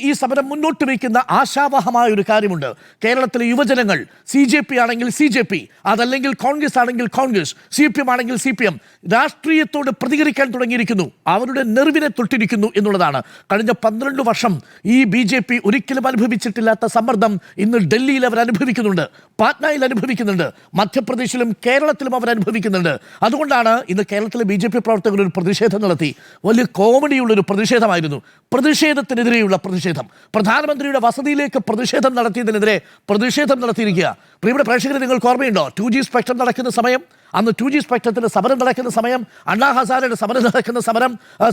Speaker 2: ഈ സമരം മുന്നോട്ട് വയ്ക്കുന്ന ആശാവഹമായ ഒരു കാര്യമുണ്ട്. കേരളത്തിലെ യുവജനങ്ങൾ CJP ആണെങ്കിൽ CJP, അതല്ലെങ്കിൽ കോൺഗ്രസ് ആണെങ്കിൽ കോൺഗ്രസ്, CPM ആണെങ്കിൽ CPM, രാഷ്ട്രീയത്തോട് പ്രതികരിക്കാൻ തുടങ്ങിയിരിക്കുന്നു. അവരുടെ നെറിവിനെ തൊട്ടിരിക്കുന്നു എന്നുള്ളതാണ്. കഴിഞ്ഞ 12 വർഷം ഈ BJP ഒരിക്കലും അനുഭവിച്ചിട്ടില്ലാത്ത സമ്മർദ്ദം ഇന്ന് ഡൽഹിയിൽ അവർ അനുഭവിക്കുന്നുണ്ട്, പാറ്റ്നയിൽ അനുഭവിക്കുന്നുണ്ട്, മധ്യപ്രദേശിലും കേരളത്തിലും അവർ അനുഭവിക്കുന്നുണ്ട്. അതുകൊണ്ടാണ് ഇന്ന് കേരളത്തിലെ BJP പ്രവർത്തകർ ഒരു പ്രതിഷേധം നടത്തി. വലിയ കോമഡിയുള്ളൊരു പ്രതിഷേധമായിരുന്നു. പ്രതിഷേധത്തിനെതിരെയുള്ള പ്രതിഷേധം, പ്രധാനമന്ത്രിയുടെ വസതിയിലേക്ക് പ്രതിഷേധം നടത്തിയതിനെതിരെ പ്രതിഷേധം നടത്തിയിരിക്കുക. പ്രിയപ്പെട്ട പ്രേക്ഷകരെ, നിങ്ങൾക്ക് ഓർമ്മയുണ്ടോ 2G സ്പെക്ട്രം നടക്കുന്ന സമയം? അന്ന് 2G സ്പെക്ട്രത്തിൻ്റെ സമരം നടക്കുന്ന സമയം, അണ്ണാ ഹസാരയുടെ സമരം നടക്കുന്ന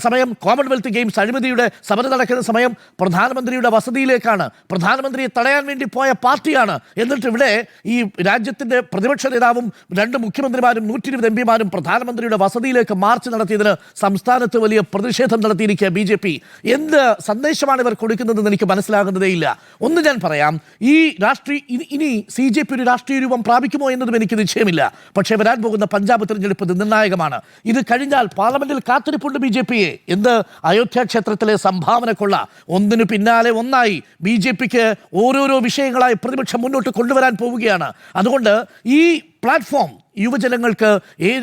Speaker 2: സമയം, കോമൺവെൽത്ത് ഗെയിംസ് അഴിമതിയുടെ സമരം നടക്കുന്ന സമയം, പ്രധാനമന്ത്രിയുടെ വസതിയിലേക്കാണ് പ്രധാനമന്ത്രിയെ തടയാൻ വേണ്ടി പോയ പാർട്ടിയാണ്. എന്നിട്ട് ഇവിടെ ഈ രാജ്യത്തിൻ്റെ പ്രതിപക്ഷ നേതാവും 2 മുഖ്യമന്ത്രിമാരും 120 MPമാരും പ്രധാനമന്ത്രിയുടെ വസതിയിലേക്ക് മാർച്ച് നടത്തിയതിന് സംസ്ഥാനത്ത് വലിയ പ്രതിഷേധം നടത്തിയിരിക്കുക BJP. എന്ത് സന്ദേശമാണ് ഇവർ കൊടുക്കുന്നതെന്ന് എനിക്ക് മനസ്സിലാകുന്നതേയില്ല. ഒന്ന് ഞാൻ പറയാം, ഈ ഇനി CJP ഒരു രാഷ്ട്രീയ രൂപം പ്രാപിക്കുമോ എന്നതും എനിക്ക് നിശ്ചയമില്ല. പക്ഷേ വരാൻ പോകുന്ന പഞ്ചാബ് തിരഞ്ഞെടുപ്പ് നിർണായകമാണ്. ഇത് കഴിഞ്ഞാൽ പാർലമെന്റിൽ കാത്തിരിപ്പുണ്ട് BJPയെ. എന്ത് അയോധ്യ ക്ഷേത്രത്തിലെ സംഭാവന കൊള്ള, ഒന്നിനു പിന്നാലെ ഒന്നായി BJPക്ക് ഓരോരോ വിഷയങ്ങളായി പ്രതിപക്ഷം മുന്നോട്ട് കൊണ്ടുവരാൻ പോവുകയാണ്. അതുകൊണ്ട് ഈ പ്ലാറ്റ്ഫോം യുവജനങ്ങൾക്ക്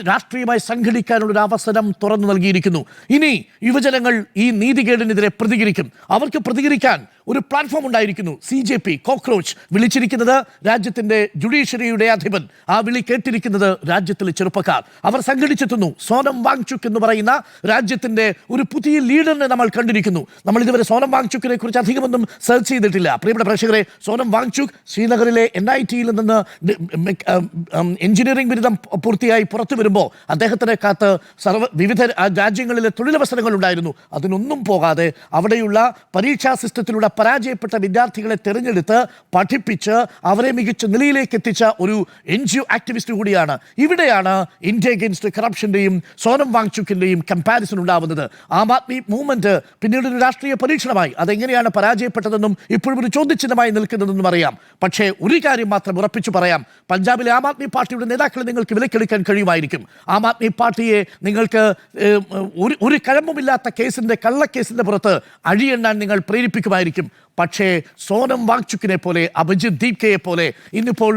Speaker 2: രാഷ്ട്രീയമായി സംഘടിക്കാനുള്ളൊരു അവസരം തുറന്നു നൽകിയിരിക്കുന്നു. ഇനി യുവജനങ്ങൾ ഈ നീതികേടിനെതിരെ പ്രതികരിക്കും. അവർക്ക് പ്രതികരിക്കാൻ ഒരു പ്ലാറ്റ്ഫോം ഉണ്ടായിരിക്കുന്നു. CJP കോക്രോച്ച് വിളിച്ചിരിക്കുന്നത് രാജ്യത്തിൻ്റെ ജുഡീഷ്യറിയുടെ അധിപൻ, ആ വിളി കേട്ടിരിക്കുന്നത് രാജ്യത്തിലെ ചെറുപ്പക്കാർ. അവർ സംഘടിച്ചെത്തുന്നു. സോനം വാങ്ചുക് എന്ന് പറയുന്ന രാജ്യത്തിൻ്റെ ഒരു പുതിയ ലീഡറിനെ നമ്മൾ കണ്ടിരിക്കുന്നു. നമ്മൾ ഇതുവരെ സോനം വാങ്ചുക്കിനെ കുറിച്ച് അധികമൊന്നും സെർച്ച് ചെയ്തിട്ടില്ല. പ്രിയപ്പെട്ട പ്രേക്ഷകരെ, സോനം വാങ്ചുക് ശ്രീനഗറിലെ NITയിൽ നിന്ന് എഞ്ചിനീയറിംഗ് ബിരുദം പൂർത്തിയായി പുറത്തു വരുമ്പോൾ അദ്ദേഹത്തിനെ കാത്ത് വിവിധ രാജ്യങ്ങളിലെ തൊഴിലവസരങ്ങൾ ഉണ്ടായിരുന്നു. അതിനൊന്നും പോകാതെ അവിടെയുള്ള പരീക്ഷാ സിസ്റ്റത്തിലൂടെ പരാജയപ്പെട്ട വിദ്യാർത്ഥികളെ തിരഞ്ഞെടുത്ത് പഠിപ്പിച്ച് അവരെ മികച്ച നിലയിലേക്ക് എത്തിച്ച ഒരു NGO ആക്ടിവിസ്റ്റ് കൂടിയാണ്. ഇവിടെയാണ് ഇന്ത്യ അഗെയിൻസ്റ്റ് കറപ്ഷൻ്റെയും സോനം വാങ്ചുക്കിൻ്റെയും കമ്പാരിസൺ ഉണ്ടാവുന്നത്. ആം ആദ്മി മൂവ്മെൻറ്റ് പിന്നീട് ഒരു രാഷ്ട്രീയ പരീക്ഷണമായി. അതെങ്ങനെയാണ് പരാജയപ്പെട്ടതെന്നും ഇപ്പോഴും ഒരു ചോദ്യചിഹ്നമായി നിൽക്കുന്നതെന്നും അറിയാം. പക്ഷേ ഒരു കാര്യം മാത്രം ഉറപ്പിച്ചു പറയാം, പഞ്ചാബിലെ ആം ആദ്മി പാർട്ടിയുടെ നേതാക്കളെ നിങ്ങൾക്ക് വിലക്കെടുക്കാൻ കഴിയുമായിരിക്കും. ആം ആദ്മി പാർട്ടിയെ നിങ്ങൾക്ക് ഒരു കഴമ്പുമില്ലാത്ത കേസിൻ്റെ കള്ളക്കേസിൻ്റെ പുറത്ത് അഴിയെണ്ണാൻ നിങ്ങൾ പ്രേരിപ്പിക്കുമായിരിക്കും. പക്ഷേ സോനം വാങ്ചുക്കിനെ പോലെ, അഭിജിത് ദീപ്കയെ പോലെ, ഇന്നിപ്പോൾ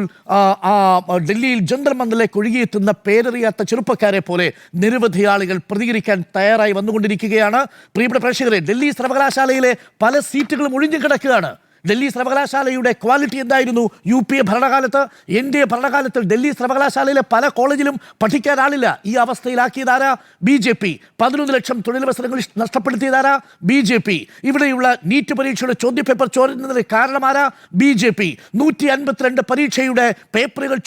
Speaker 2: ഡൽഹിയിൽ ജന്തർ മന്ദിറിലേക്ക് ഒഴുകിയെത്തുന്ന പേരറിയാത്ത ചെറുപ്പക്കാരെ പോലെ നിരവധി ആളുകൾ പ്രതികരിക്കാൻ തയ്യാറായി വന്നുകൊണ്ടിരിക്കുകയാണ്. പ്രിയപ്പെട്ട പ്രേക്ഷകരെ, ഡൽഹി സർവകലാശാലയിലെ പല സീറ്റുകളും ഒഴിഞ്ഞു കിടക്കുകയാണ്. ഡൽഹി സർവകലാശാലയുടെ ക്വാളിറ്റി എന്തായിരുന്നു UPA ഭരണകാലത്ത്? NDA ഭരണകാലത്ത് ഡൽഹി സർവകലാശാലയിലെ പല കോളേജിലും പഠിക്കാൻ ആളില്ല. ഈ അവസ്ഥയിലാക്കിയതാരാ? BJP. 11 ലക്ഷം തൊഴിലവസരങ്ങൾ നഷ്ടപ്പെടുത്തിയതാരാ? BJP. ഇവിടെയുള്ള നീറ്റ് പരീക്ഷയുടെ ചോദ്യപേപ്പർ ചോരുന്നതിന് കാരണമാരാ? BJP. 152 പരീക്ഷയുടെ പേപ്പറുകൾ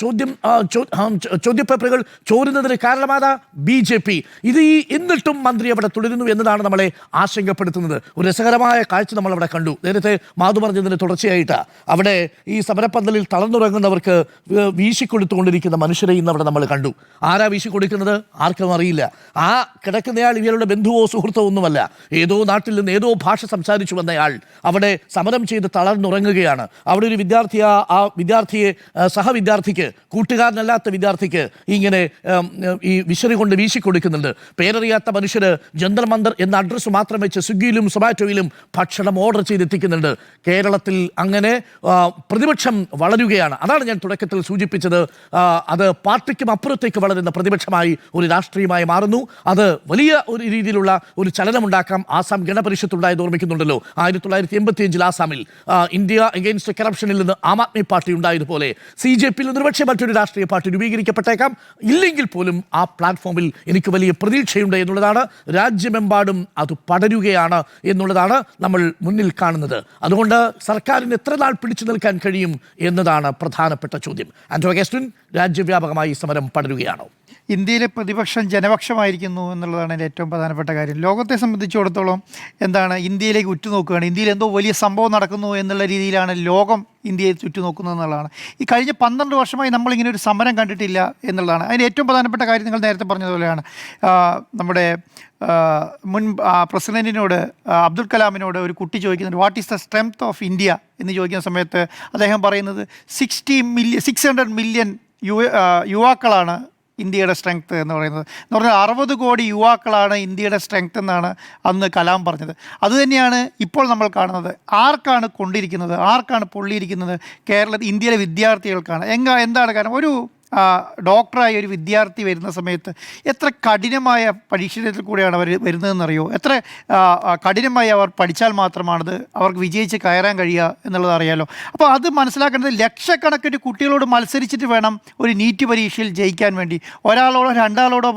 Speaker 2: ചോദ്യപേപ്പറുകൾ ചോരുന്നതിന് കാരണമാരാ? BJP. ഇത് എന്നിട്ടും മന്ത്രി അവിടെ തുടരുന്നു എന്നതാണ് നമ്മളെ ആശങ്കപ്പെടുത്തുന്നത്. ഒരു രസകരമായ കാഴ്ച നമ്മൾ അവിടെ കണ്ടു. നേരത്തെ മാധു പറഞ്ഞതിന് തുടർച്ചയായിട്ട് അവിടെ ഈ സമരപ്പന്തലിൽ തളർന്നുറങ്ങുന്നവർക്ക് വീശിക്കൊടുത്തുകൊണ്ടിരിക്കുന്ന മനുഷ്യരെ ഇന്ന് അവിടെ നമ്മൾ കണ്ടു. ആരാ വീശിക്കൊടുക്കുന്നത്? ആർക്കും അറിയില്ല. ആ കിടക്കുന്നയാൾ ഇവരുടെ ബന്ധുവോ സുഹൃത്തോ ഒന്നുമല്ല. ഏതോ നാട്ടിൽ നിന്ന് ഏതോ ഭാഷ സംസാരിച്ചു വന്നയാൾ അവിടെ സമരം ചെയ്ത് തളർന്നുറങ്ങുകയാണ്. അവിടെ ഒരു വിദ്യാർത്ഥിയെ സഹവിദ്യാർത്ഥിക്ക്, കൂട്ടുകാരനല്ലാത്ത വിദ്യാർത്ഥിക്ക് ഇങ്ങനെ ഈ വിശറി കൊണ്ട് വീശിക്കൊടുക്കുന്നുണ്ട്. പേരറിയാത്ത മനുഷ്യർ ജന്തർ മന്ദർ എന്ന അഡ്രസ്സ് മാത്രം വെച്ച് സ്വിഗ്ഗിയിലും സൊമാറ്റോയിലും ഭക്ഷണം ഓർഡർ ചെയ്തെത്തിക്കുന്നുണ്ട്. കേരളത്തിൽ അങ്ങനെ പ്രതിപക്ഷം വളരുകയാണ്. അതാണ് ഞാൻ തുടക്കത്തിൽ സൂചിപ്പിച്ചത്. അത് പാർട്ടിക്കും അപ്പുറത്തേക്ക് വളരുന്ന പ്രതിപക്ഷമായി ഒരു രാഷ്ട്രീയമായി മാറുന്നു. അത് വലിയ ഒരു രീതിയിലുള്ള ഒരു ചലനമുണ്ടാക്കാം. ആസാം ഗണപരിഷത്ത് ഉണ്ടായത് ഓർമ്മിക്കുന്നുണ്ടല്ലോ. 1985 ആസാമിൽ ഇന്ത്യ അഗെയിൻസ്റ്റ് കറപ്ഷനിൽ നിന്ന് ആം ആദ്മി പാർട്ടി ഉണ്ടായതുപോലെ CJPയിൽ നിന്ന് ഒരുപക്ഷെ മറ്റൊരു രാഷ്ട്രീയ പാർട്ടി രൂപീകരിക്കപ്പെട്ടേക്കാം. ഇല്ലെങ്കിൽ പോലും ആ പ്ലാറ്റ്ഫോമിൽ എനിക്ക് വലിയ പ്രതീക്ഷയുണ്ട് എന്നുള്ളതാണ്. രാജ്യമെമ്പാടും അത് പടരുകയാണ് എന്നുള്ളതാണ് നമ്മൾ മുന്നിൽ കാണുന്നത്. അതുകൊണ്ട് സർക്കാരിന് എത്ര നാൾ പിടിച്ചു നിൽക്കാൻ കഴിയും എന്നതാണ് പ്രധാനപ്പെട്ട ചോദ്യം. ആന്റോ അഗസ്റ്റിൻ, രാജ്യവ്യാപകമായി സമരം പടരുകയാണോ?
Speaker 5: ഇന്ത്യയിലെ പ്രതിപക്ഷം ജനപക്ഷമായിരിക്കുന്നു എന്നുള്ളതാണ് എൻ്റെ ഏറ്റവും പ്രധാനപ്പെട്ട കാര്യം. ലോകത്തെ സംബന്ധിച്ചിടത്തോളം എന്താണ്, ഇന്ത്യയിലേക്ക് ഉറ്റുനോക്കുകയാണ്. ഇന്ത്യയിൽ എന്തോ വലിയ സംഭവം നടക്കുന്നു എന്നുള്ള രീതിയിലാണ് ലോകം ഇന്ത്യയെ ചുറ്റുനോക്കുന്നത് എന്നുള്ളതാണ്. ഈ കഴിഞ്ഞ 12 വർഷമായി നമ്മളിങ്ങനെ ഒരു സമരം കണ്ടിട്ടില്ല എന്നുള്ളതാണ്. അതിന് ഏറ്റവും പ്രധാനപ്പെട്ട കാര്യം നിങ്ങൾ നേരത്തെ പറഞ്ഞതുപോലെയാണ്. നമ്മുടെ മുൻ പ്രസിഡൻറ്റിനോട്, അബ്ദുൽ കലാമിനോട് ഒരു കുട്ടി ചോദിക്കുന്നുണ്ട്, what is the strength of India എന്ന് ചോദിക്കുന്ന സമയത്ത് അദ്ദേഹം പറയുന്നത് 600 മില്യൺ യുവാക്കളാണ് ഇന്ത്യയുടെ സ്ട്രെങ്ത് എന്ന് പറയുന്നത്. എന്ന് പറഞ്ഞാൽ 60 കോടി യുവാക്കളാണ് ഇന്ത്യയുടെ സ്ട്രെങ്ത് എന്നാണ് അന്ന് കലാം പറഞ്ഞത്. അതുതന്നെയാണ് ഇപ്പോൾ നമ്മൾ കാണുന്നത്. ആർക്കാണ് കൊണ്ടിരിക്കുന്നത്, ആർക്കാണ് പൊള്ളിയിരിക്കുന്നത്? ഇന്ത്യയിലെ വിദ്യാർത്ഥികൾക്കാണ്. എന്താണ് കാരണം? ഒരു ഡോക്ടറായ ഒരു വിദ്യാർത്ഥി വരുന്ന സമയത്ത് എത്ര കഠിനമായ പരീക്ഷണത്തിൽ കൂടെയാണ് അവർ വരുന്നതെന്നറിയോ? എത്ര കഠിനമായി അവർ പഠിച്ചാൽ മാത്രമാണത് അവർക്ക് വിജയിച്ച് കയറാൻ കഴിയുക എന്നുള്ളത് അറിയാലോ. അപ്പോൾ അത് മനസ്സിലാക്കേണ്ടത് ലക്ഷക്കണക്കിന് കുട്ടികളോട് മത്സരിച്ചിട്ട് വേണം ഒരു നീറ്റ് പരീക്ഷയിൽ ജയിക്കാൻ വേണ്ടി. ഒരാളോടോ രണ്ടാളോടോ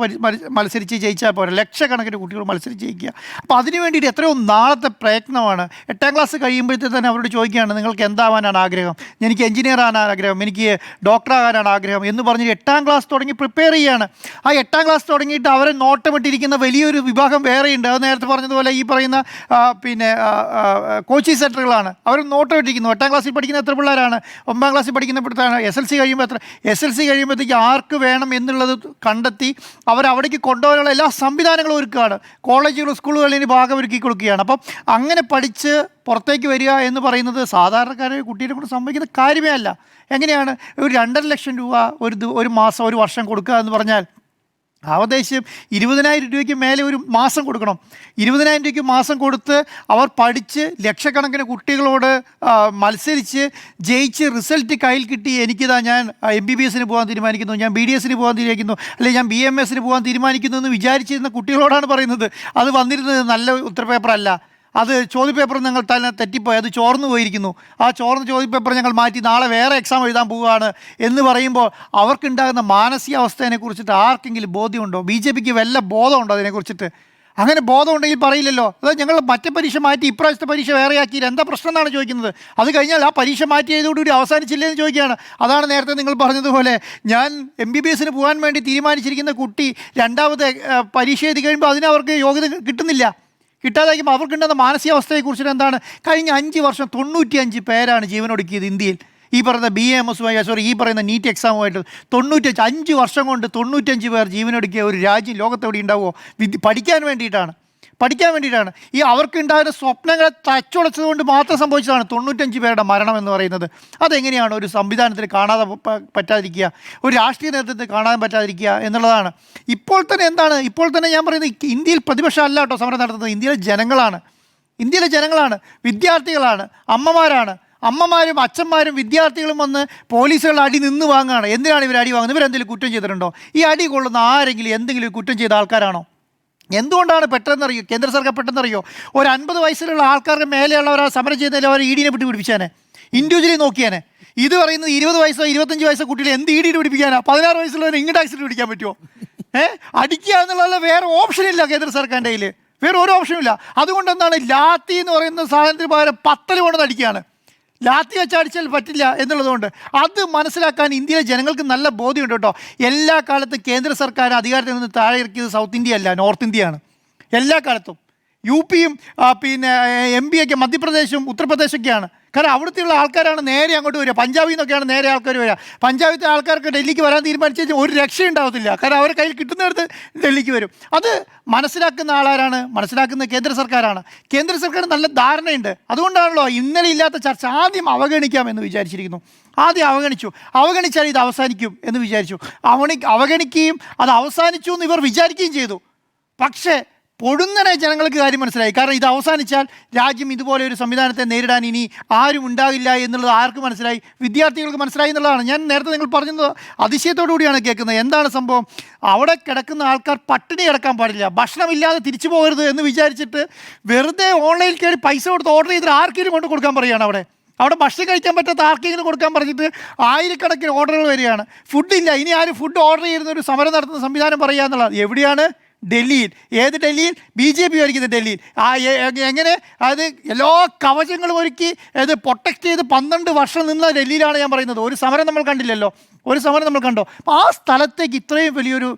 Speaker 5: മത്സരിച്ച് ജയിച്ചാൽ പോരാ, ലക്ഷക്കണക്കിന് കുട്ടികൾ മത്സരിച്ച് ജയിക്കുക. അപ്പോൾ അതിന് വേണ്ടിയിട്ട് എത്രയോ നാളത്തെ പ്രയത്നമാണ്. 8ാം ക്ലാസ് കഴിയുമ്പോഴത്തേക്ക് തന്നെ അവരോട് ചോദിക്കുകയാണ്, നിങ്ങൾക്ക് എന്താവാനാണ് ആഗ്രഹം? എനിക്ക് എഞ്ചിനീയർ ആകാനാണ് ആഗ്രഹം, എനിക്ക് ഡോക്ടറാകാനാണ് ആഗ്രഹം എന്ന് പറഞ്ഞ് 8ാം ക്ലാസ് തുടങ്ങി പ്രിപ്പയർ ചെയ്യുകയാണ്. ആ 8ാം ക്ലാസ് തുടങ്ങിയിട്ട് അവരെ നോട്ടമിട്ടിരിക്കുന്ന വലിയൊരു വിഭാഗം വേറെയുണ്ട്. അത് നേരത്തെ പറഞ്ഞതുപോലെ ഈ പറയുന്ന കോച്ചിങ് സെൻറ്ററുകളാണ്. അവർ നോട്ടമിട്ടിരിക്കുന്നു. 8ാം ക്ലാസ്സിൽ പഠിക്കുന്ന എത്ര പിള്ളേരാണ്? 9ാം ക്ലാസ്സിൽ പഠിക്കുന്നപ്പോഴത്താണ്. SLC കഴിയുമ്പോൾ എത്ര? SLC കഴിയുമ്പോഴത്തേക്ക് ആർക്ക് വേണം എന്നുള്ളത് കണ്ടെത്തി അവരവിടേക്ക് കൊണ്ടുപോകാനുള്ള എല്ലാ സംവിധാനങ്ങളും ഒരുക്കുകയാണ്. കോളേജുകളും സ്കൂളുകളിൽ ഭാഗം ഒരുക്കി കൊടുക്കുകയാണ്. അപ്പം അങ്ങനെ പഠിച്ച് പുറത്തേക്ക് വരിക എന്ന് പറയുന്നത് സാധാരണക്കാരെ കുട്ടിയെ കൊണ്ട് സംഭവിക്കുന്ന കാര്യമേ അല്ല. എങ്ങനെയാണ് ഒരു 2.5 ലക്ഷം രൂപ ഒരു മാസം, ഒരു വർഷം കൊടുക്കുക എന്ന് പറഞ്ഞാൽ ഏകദേശം 20,000 രൂപയ്ക്ക് മേലെ ഒരു മാസം കൊടുക്കണം. 20,000 രൂപയ്ക്ക് മാസം കൊടുത്ത് അവർ പഠിച്ച് ലക്ഷക്കണക്കിന് കുട്ടികളോട് മത്സരിച്ച് ജയിച്ച് റിസൾട്ട് കയ്യിൽ കിട്ടി, എനിക്കിതാ ഞാൻ MBBS പോകാൻ തീരുമാനിക്കുന്നു, ഞാൻ BDS പോകാൻ തീരുമാനിക്കുന്നു, അല്ലെങ്കിൽ ഞാൻ BMS പോകാൻ തീരുമാനിക്കുന്നു എന്ന് വിചാരിച്ചിരുന്ന കുട്ടികളോടാണ് പറയുന്നത്. അത് വന്നിരുന്നത് നല്ല ഉത്തരപേപ്പറല്ല, അത് ചോദ്യപേപ്പർ ഞങ്ങൾ തന്നെ തെറ്റിപ്പോയി, അത് ചോർന്നു പോയിരിക്കുന്നു, ആ ചോർന്ന ചോദ്യപേപ്പർ ഞങ്ങൾ മാറ്റി നാളെ വേറെ എക്സാം എഴുതാൻ പോവുകയാണ് എന്ന് പറയുമ്പോൾ അവർക്കുണ്ടാകുന്ന മാനസികാവസ്ഥയെക്കുറിച്ചിട്ട് ആർക്കെങ്കിലും ബോധ്യമുണ്ടോ? BJPക്ക് വല്ല ബോധമുണ്ടോ അതിനെക്കുറിച്ചിട്ട്? അങ്ങനെ ബോധം ഉണ്ടെങ്കിൽ പറയില്ലല്ലോ. അതായത് ഞങ്ങൾ മറ്റേ പരീക്ഷ മാറ്റി ഇപ്രാവശ്യത്തെ പരീക്ഷ വേറെയാക്കി, എന്താ പ്രശ്നം എന്നാണ് ചോദിക്കുന്നത്. അത് കഴിഞ്ഞാൽ ആ പരീക്ഷ മാറ്റിയതോടുകൂടി അവസാനിച്ചില്ലെന്ന് ചോദിക്കുകയാണ്. അതാണ് നേരത്തെ നിങ്ങൾ പറഞ്ഞതുപോലെ ഞാൻ MBBS പോകാൻ വേണ്ടി തീരുമാനിച്ചിരിക്കുന്ന കുട്ടി രണ്ടാമത് പരീക്ഷ എഴുതി കഴിയുമ്പോൾ അതിനവർക്ക് യോഗ്യത കിട്ടാതായിരിക്കുമ്പോൾ അവർക്കുണ്ടാകുന്ന മാനസികാവസ്ഥയെക്കുറിച്ചിട്ട് എന്താണ്? കഴിഞ്ഞ 5 വർഷം 95 പേരാണ് ജീവനൊടുക്കിയത് ഇന്ത്യയിൽ. ഈ പറയുന്ന ഈ പറയുന്ന നീറ്റ് എക്സാമുമായിട്ട് 5 വർഷം കൊണ്ട് 95 പേർ ജീവനൊടുക്കിയ ഒരു രാജ്യം ലോകത്തെവിടെ ഉണ്ടാവുമോ? പഠിക്കാൻ വേണ്ടിയിട്ടാണ്. പഠിക്കാൻ വേണ്ടിയിട്ടാണ്. ഈ അവർക്കുണ്ടാകുന്ന സ്വപ്നങ്ങളെ തച്ചുടച്ചത് കൊണ്ട് മാത്രം സംഭവിച്ചതാണ് 95 പേരുടെ മരണം എന്ന് പറയുന്നത്. അതെങ്ങനെയാണ് ഒരു സംവിധാനത്തിൽ കാണാതെ പറ്റാതിരിക്കുക, ഒരു രാഷ്ട്രീയ നേതൃത്വത്തിൽ കാണാൻ പറ്റാതിരിക്കുക എന്നുള്ളതാണ്. ഇപ്പോൾ തന്നെ ഞാൻ പറയുന്നത് ഇന്ത്യയിൽ പ്രതിപക്ഷം അല്ല കേട്ടോ സമരം നടത്തുന്നത്, ഇന്ത്യയിലെ ജനങ്ങളാണ്, വിദ്യാർത്ഥികളാണ്, അമ്മമാരും അച്ഛന്മാരും വിദ്യാർത്ഥികളും വന്ന് പോലീസുകളുടെ അടി നിന്ന് വാങ്ങുകയാണ്. എന്തിനാണ് ഇവർ അടി വാങ്ങുന്നത്? ഇവരെന്തെങ്കിലും കുറ്റം ചെയ്തിട്ടുണ്ടോ? ഈ അടി കൊള്ളുന്ന ആരെങ്കിലും എന്തെങ്കിലും കുറ്റം ചെയ്ത ആൾക്കാരാണോ? എന്തുകൊണ്ടാണ് പെട്ടെന്നറിയോ കേന്ദ്ര സർക്കാർ പെട്ടെന്നറിയോ ഒരു 50 വയസ്സിലുള്ള ആൾക്കാരുടെ മേലെയുള്ളവർ സമരം ചെയ്യുന്നതിൽ അവർ ഇഡിനെ പിടിപ്പിച്ചാനെ, ഇൻഡിവിജ്വലി നോക്കിയാനെ. ഇത് പറയുന്നത് 20 വയസ്സോ 25 വയസ്സോ കുട്ടികളെ എന്ത് ഇഡിനെ പിടിപ്പിക്കാനാ? 16 വയസ്സുള്ളവരെ ഇങ്ങോട്ട് ആക്സിഡൻറ്റ് പിടിക്കാൻ പറ്റുമോ? അടിക്കുക എന്നുള്ളതല്ല വേറെ ഓപ്ഷനില്ല കേന്ദ്ര സർക്കാരിൻ്റെ കയ്യിൽ, വേറെ ഒരു ഓപ്ഷനും ഇല്ല. അതുകൊണ്ട് എന്താണ് ലാത്തി എന്ന് പറയുന്ന സാധനത്തിന് പകരം പത്തൽ കൊണ്ടത് അടിക്കുകയാണ്. ലാത്തി വെച്ച് അടിച്ചാൽ പറ്റില്ല എന്നുള്ളതുകൊണ്ട് അത് മനസ്സിലാക്കാൻ ഇന്ത്യയിലെ ജനങ്ങൾക്ക് നല്ല ബോധ്യമുണ്ട് കേട്ടോ. എല്ലാ കാലത്തും കേന്ദ്ര സർക്കാർ അധികാരത്തിൽ നിന്ന് താഴെ ഇറക്കിയത് സൗത്ത് ഇന്ത്യ അല്ല, നോർത്ത് ഇന്ത്യയാണ്. എല്ലാ കാലത്തും യുപിയും പിന്നെ MP ഒക്കെ മധ്യപ്രദേശും ഉത്തർപ്രദേശൊക്കെയാണ്. കാരണം അവിടുത്തെയുള്ള ആൾക്കാരാണ് നേരെ അങ്ങോട്ട് വരിക. പഞ്ചാബിൽ നിന്നൊക്കെയാണ് നേരെ ആൾക്കാർ വരിക. പഞ്ചാബിലത്തെ ആൾക്കാർക്ക് ഡൽഹിക്ക് വരാൻ തീരുമാനിച്ചു ഒരു രക്ഷയുണ്ടാവത്തില്ല. കാരണം അവരുടെ കയ്യിൽ കിട്ടുന്നിടത്ത് ഡൽഹിക്ക് വരും. അത് മനസ്സിലാക്കുന്ന ആളാരാണ്? മനസ്സിലാക്കുന്ന കേന്ദ്ര സർക്കാരാണ്. കേന്ദ്ര സർക്കാർ നല്ല ധാരണയുണ്ട്. അതുകൊണ്ടാണല്ലോ ഇന്നലെ ഇല്ലാത്ത ചർച്ച ആദ്യം അവഗണിക്കാമെന്ന് വിചാരിച്ചിരിക്കുന്നു. അവഗണിച്ചാൽ ഇത് അവസാനിക്കും എന്ന് വിചാരിച്ചു. അവഗണിക്കുകയും അത് അവസാനിച്ചു എന്ന് ഇവർ വിചാരിക്കുകയും ചെയ്തു. പക്ഷേ പൊടുന്നനെ ജനങ്ങൾക്ക് കാര്യം മനസ്സിലായി. കാരണം ഇത് അവസാനിച്ചാൽ രാജ്യം ഇതുപോലെ ഒരു സംവിധാനത്തെ നേരിടാൻ ഇനി ആരും ഉണ്ടാകില്ല എന്നുള്ളത് ആർക്ക് മനസ്സിലായി? വിദ്യാർത്ഥികൾക്ക് മനസ്സിലായി എന്നുള്ളതാണ്. ഞാൻ നേരത്തെ നിങ്ങൾ പറഞ്ഞത് അതിശയത്തോടു കൂടിയാണ് കേൾക്കുന്നത്. എന്താണ് സംഭവം? അവിടെ കിടക്കുന്ന ആൾക്കാർ പട്ടിണി കിടക്കാൻ പാടില്ല, ഭക്ഷണമില്ലാതെ തിരിച്ചു പോകരുത് എന്ന് വിചാരിച്ചിട്ട് വെറുതെ ഓൺലൈനിൽ കയറി പൈസ കൊടുത്ത് ഓർഡർ ചെയ്തിട്ട് ആർക്കെങ്കിലും കൊണ്ട് കൊടുക്കാൻ പറയുകയാണ്. അവിടെ ഭക്ഷണം കഴിക്കാൻ പറ്റാത്ത ആർക്കെങ്കിലും കൊടുക്കാൻ പറഞ്ഞിട്ട് ആയിരക്കണക്കിന് ഓർഡറുകൾ വരികയാണ്. ഫുഡില്ല, ഇനി ആരും ഫുഡ് ഓർഡർ ചെയ്യുന്ന ഒരു സമരം നടത്തുന്ന സംവിധാനം പറയുക എന്നുള്ളത്. എവിടെയാണ്? ഡൽഹിയിൽ. ഏത് ഡൽഹിയിൽ? BJP ഭരിക്കുന്ന ഡൽഹിയിൽ. എങ്ങനെ അത് എല്ലാ കവചങ്ങളും ഒരുക്കി അത് പ്രൊട്ടക്റ്റ് ചെയ്ത് 12 വർഷം നിന്ന ഡൽഹിയിലാണ് ഞാൻ പറയുന്നത്. ഒരു സമരം നമ്മൾ കണ്ടില്ലല്ലോ, ഒരു സമരം നമ്മൾ കണ്ടോ? അപ്പോൾ ആ സ്ഥലത്തേക്ക് ഇത്രയും വലിയൊരു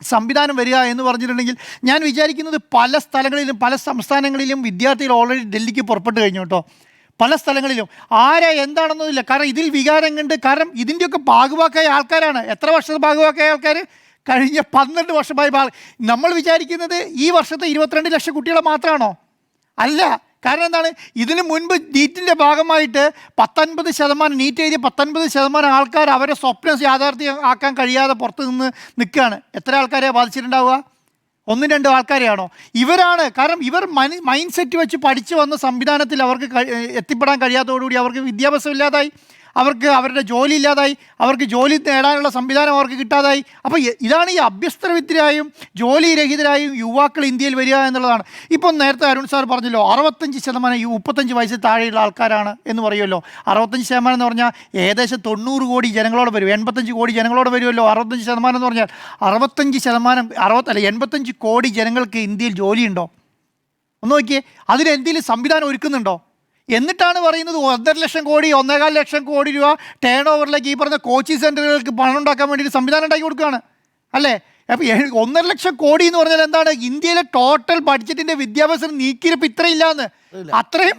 Speaker 5: സംവിധാനം വരിക എന്ന് പറഞ്ഞിട്ടുണ്ടെങ്കിൽ ഞാൻ വിചാരിക്കുന്നത് പല സ്ഥലങ്ങളിലും പല സംസ്ഥാനങ്ങളിലും വിദ്യാർത്ഥികൾ ഓൾറെഡി ഡൽഹിക്ക് പുറപ്പെട്ട് കഴിഞ്ഞു കേട്ടോ. പല സ്ഥലങ്ങളിലും ആരെ എന്താണെന്നതില്ല. കാരണം ഇതിൽ വികാരം കണ്ട്, കാരണം ഇതിൻ്റെയൊക്കെ ഭാഗവാക്കായ ആൾക്കാരാണ്. എത്ര വർഷത്തെ ഭാഗവാക്കായ ആൾക്കാർ? കഴിഞ്ഞ 12 വർഷമായി. നമ്മൾ വിചാരിക്കുന്നത് ഈ വർഷത്തെ 22 ലക്ഷം കുട്ടികളെ മാത്രമാണോ? അല്ല. കാരണം എന്താണ്? ഇതിനു മുൻപ് നീറ്റിൻ്റെ ഭാഗമായിട്ട് 19% നീറ്റ് എഴുതിയ 19% ആൾക്കാർ അവരെ സ്വപ്നം യാഥാർത്ഥ്യമാക്കാൻ കഴിയാതെ പുറത്ത് നിന്ന് നിൽക്കുകയാണ്. എത്ര ആൾക്കാരെ ബാധിച്ചിട്ടുണ്ടാവുക? 1-2 ആൾക്കാരെയാണോ? ഇവരാണ്. കാരണം ഇവർ മൈൻഡ് സെറ്റ് വെച്ച് പഠിച്ചു വന്ന സംവിധാനത്തിൽ അവർക്ക് എത്തിപ്പെടാൻ കഴിയാത്തതോടുകൂടി അവർക്ക് വിദ്യാഭ്യാസം ഇല്ലാതായി, അവർക്ക് അവരുടെ ജോലി ഇല്ലാതായി, അവർക്ക് ജോലി നേടാനുള്ള സംവിധാനം അവർക്ക് കിട്ടാതായി. അപ്പോൾ ഇതാണ് ഈ അഭ്യസ്തവിദ്യരായും ജോലിരഹിതരായും യുവാക്കൾ ഇന്ത്യയിൽ വരിക എന്നുള്ളതാണ്. ഇപ്പം നേരത്തെ അരുൺ സാർ പറഞ്ഞല്ലോ 65% 35 വയസ്സിൽ താഴെയുള്ള ആൾക്കാരാണ് എന്ന് പറയുമല്ലോ. 65% എന്ന് പറഞ്ഞാൽ ഏകദേശം 90 കോടി ജനങ്ങളോട് വരും. 85 കോടി ജനങ്ങളോട് വരുമല്ലോ. 65% എന്ന് പറഞ്ഞാൽ 85 കോടി ജനങ്ങൾക്ക് ഇന്ത്യയിൽ ജോലിയുണ്ടോ? ഒന്ന് നോക്കിയേ. അതിനെന്തെങ്കിലും സംവിധാനം ഒരുക്കുന്നുണ്ടോ? എന്നിട്ടാണ് പറയുന്നത് 1.5 ലക്ഷം കോടി 1.25 ലക്ഷം കോടി രൂപ ടേൺ ഓവറിലേക്ക് ഈ പറഞ്ഞ കോച്ചിങ് സെൻ്ററുകൾക്ക് പണം ഉണ്ടാക്കാൻ വേണ്ടി സംവിധാനം ഉണ്ടാക്കി കൊടുക്കുകയാണ് അല്ലേ? അപ്പോൾ 1.5 ലക്ഷം കോടി എന്ന് പറഞ്ഞാൽ എന്താണ്? ഇന്ത്യയിലെ ടോട്ടൽ ബഡ്ജറ്റിൻ്റെ വിദ്യാഭ്യാസം നീക്കിയിരിപ്പ് ഇത്രയില്ലാന്ന്. അത്രയും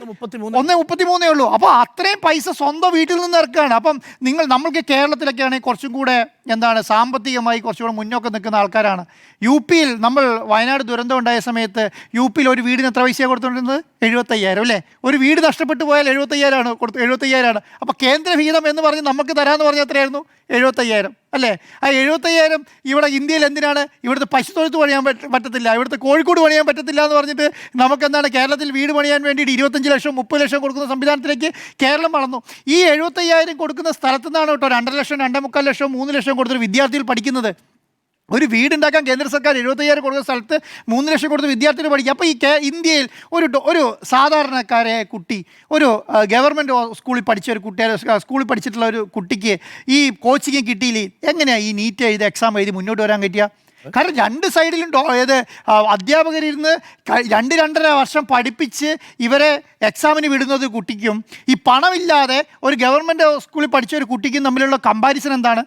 Speaker 5: 1.33 ഉള്ളൂ. അപ്പോൾ അത്രയും പൈസ സ്വന്തം വീട്ടിൽ നിന്ന് ഇറക്കുകയാണ്. അപ്പം നമ്മൾക്ക് കേരളത്തിലൊക്കെ ആണെങ്കിൽ കുറച്ചും കൂടെ സാമ്പത്തികമായി കുറച്ചുകൂടെ മുന്നോക്കം നിൽക്കുന്ന ആൾക്കാരാണ്. UPയിൽ നമ്മൾ വയനാട് ദുരന്തം ഉണ്ടായ സമയത്ത് UPയിൽ ഒരു വീടിന് എത്ര പൈസയാണ് കൊടുത്തുകൊണ്ടിരുന്നത്? 75,000 അല്ലേ? ഒരു വീട് നഷ്ടപ്പെട്ടു പോയാൽ 75,000 ആണ്. അപ്പോൾ കേന്ദ്ര വിഹിതം എന്ന് പറഞ്ഞ് നമുക്ക് തരാമെന്ന് പറഞ്ഞാൽ എത്രയായിരുന്നു? 75,000 അല്ലേ? ആ 75,000 ഇവിടെ ഇന്ത്യയിൽ എന്തിനാണ്? ഇവിടുത്തെ പശുത്തൊഴുത്ത് പണിയാൻ പറ്റത്തില്ല, ഇവിടുത്തെ കോഴിക്കോട് പണിയാൻ പറ്റത്തില്ല എന്ന് പറഞ്ഞിട്ട് നമുക്കെന്താണ് കേരളത്തിൽ വീട് പണിയാൻ വേണ്ടിയിട്ട് 25 ലക്ഷം 30 ലക്ഷം കൊടുക്കുന്ന സംവിധാനത്തിലേക്ക് കേരളം വളർന്നു. ഈ 75,000 കൊടുക്കുന്ന സ്ഥലത്തു നിന്നാണ് കേട്ടോ 2.5 ലക്ഷം 2.25 ലക്ഷം 3 ലക്ഷം കൊടുത്തൊരു വിദ്യാർത്ഥികൾ പഠിക്കുന്നത്. ഒരു വീടുണ്ടാക്കാൻ കേന്ദ്ര സർക്കാർ 75,000 കൊടുക്കുന്ന സ്ഥലത്ത് 3 ലക്ഷം കൊടുത്ത് വിദ്യാർത്ഥികൾ പഠിക്കുക. അപ്പോൾ ഈ ഇന്ത്യയിൽ ഒരു സാധാരണക്കാരായ കുട്ടി, ഒരു ഗവൺമെൻറ് സ്കൂളിൽ പഠിച്ച ഒരു സ്കൂളിൽ പഠിച്ചിട്ടുള്ള ഒരു കുട്ടിക്ക് ഈ കോച്ചിങ് കിട്ടിയില്ലേ? എങ്ങനെയാണ് ഈ നീറ്റ് എഴുതി എക്സാം എഴുതി മുന്നോട്ട് വരാൻ പറ്റുക? കാരണം 2 സൈഡിലും അധ്യാപകരിരുന്ന് 2-2.5 വർഷം പഠിപ്പിച്ച് ഇവരെ എക്സാമിന് വിടുന്നത് കുട്ടിക്കും ഈ പണമില്ലാതെ ഒരു ഗവൺമെൻറ് സ്കൂളിൽ പഠിച്ച ഒരു കുട്ടിക്കും തമ്മിലുള്ള കമ്പാരിസൺ എന്താണ്?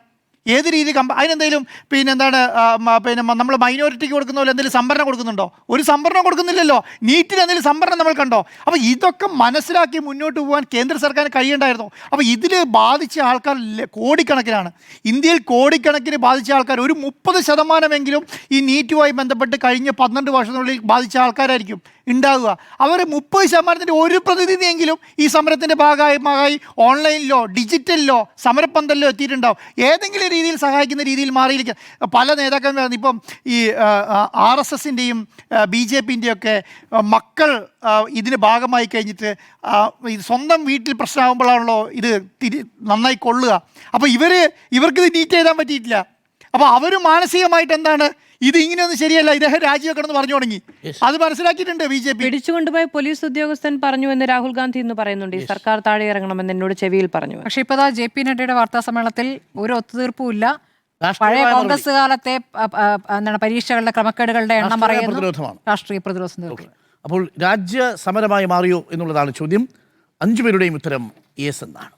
Speaker 5: ഏത് രീതി അതിനെന്തെങ്കിലും പിന്നെ എന്താണ് പിന്നെ നമ്മൾ മൈനോറിറ്റിക്ക് കൊടുക്കുന്ന പോലെ എന്തെങ്കിലും സംവരണം കൊടുക്കുന്നുണ്ടോ? ഒരു സംവരണം കൊടുക്കുന്നില്ലല്ലോ. നീറ്റിന് എന്തെങ്കിലും സംവരണം നമ്മൾ കണ്ടോ? അപ്പോൾ ഇതൊക്കെ മനസ്സിലാക്കി മുന്നോട്ട് പോകാൻ കേന്ദ്ര സർക്കാരിന് കഴിയണ്ടായിരുന്നു. അപ്പോൾ ഇതിൽ ബാധിച്ച ആൾക്കാർ കോടിക്കണക്കിനാണ്. ഇന്ത്യയിൽ കോടിക്കണക്കിന് ബാധിച്ച ആൾക്കാർ, ഒരു 30% ഈ നീറ്റുമായി ബന്ധപ്പെട്ട് കഴിഞ്ഞ 12 വർഷത്തിനുള്ളിൽ ബാധിച്ച ആൾക്കാരായിരിക്കും ഉണ്ടാകുക. അവർ 30% ഒരു പ്രതിനിധിയെങ്കിലും ഈ സമരത്തിൻ്റെ ഭാഗമായി ഓൺലൈനിലോ ഡിജിറ്റലിലോ സമരപ്പന്തലിലോ എത്തിയിട്ടുണ്ടാവും. ഏതെങ്കിലും രീതിയിൽ സഹായിക്കുന്ന രീതിയിൽ മാറിയിരിക്കുക. പല നേതാക്കന്മാർ ഇപ്പം ഈ RSSൻ്റെയും BJPൻ്റെയൊക്കെ മക്കൾ ഇതിന് ഭാഗമായി കഴിഞ്ഞിട്ട് സ്വന്തം വീട്ടിൽ പ്രശ്നമാകുമ്പോഴാണല്ലോ ഇത് നന്നായി കൊള്ളുക. അപ്പോൾ ഇവർക്കിത് നീറ്റ് എഴുതാൻ പറ്റിയിട്ടില്ല. അപ്പോൾ അവർ മാനസികമായിട്ട് എന്താണ്, ഇത് ഇങ്ങനെയൊന്നും ശരിയല്ല, ഇദ്ദേഹം രാജിവെക്കണമെന്ന് പറഞ്ഞു തുടങ്ങി. അത് മനസ്സിലാക്കിയിട്ടുണ്ട് BJP.
Speaker 1: പിടിച്ചുകൊണ്ടുപോയ പോലീസ് ഉദ്യോഗസ്ഥൻ പറഞ്ഞു എന്ന് രാഹുൽ ഗാന്ധി ഇന്ന് പറയുന്നുണ്ട്. ഈ സർക്കാർ താഴെ ഇറങ്ങണമെന്ന് എന്നോട് ചെവിയിൽ പറഞ്ഞു.
Speaker 4: പക്ഷെ ഇപ്പോൾ JP നഡ്ഡയുടെ വാർത്താ സമ്മേളനത്തിൽ ഒരു ഒത്തുതീർപ്പുമില്ല. പഴയ കോൺഗ്രസ് കാലത്തെ എന്താണ് പരീക്ഷകളുടെ ക്രമക്കേടുകളുടെ എണ്ണം പറയുന്നു. രാഷ്ട്രീയ പ്രതിരോധം.
Speaker 2: അപ്പോൾ രാജ്യ സമരമായി മാറിയോ എന്നുള്ളതാണ് ചോദ്യം. 5 പേരുടെയും ഉത്തരം യെസ് എന്നാണ്.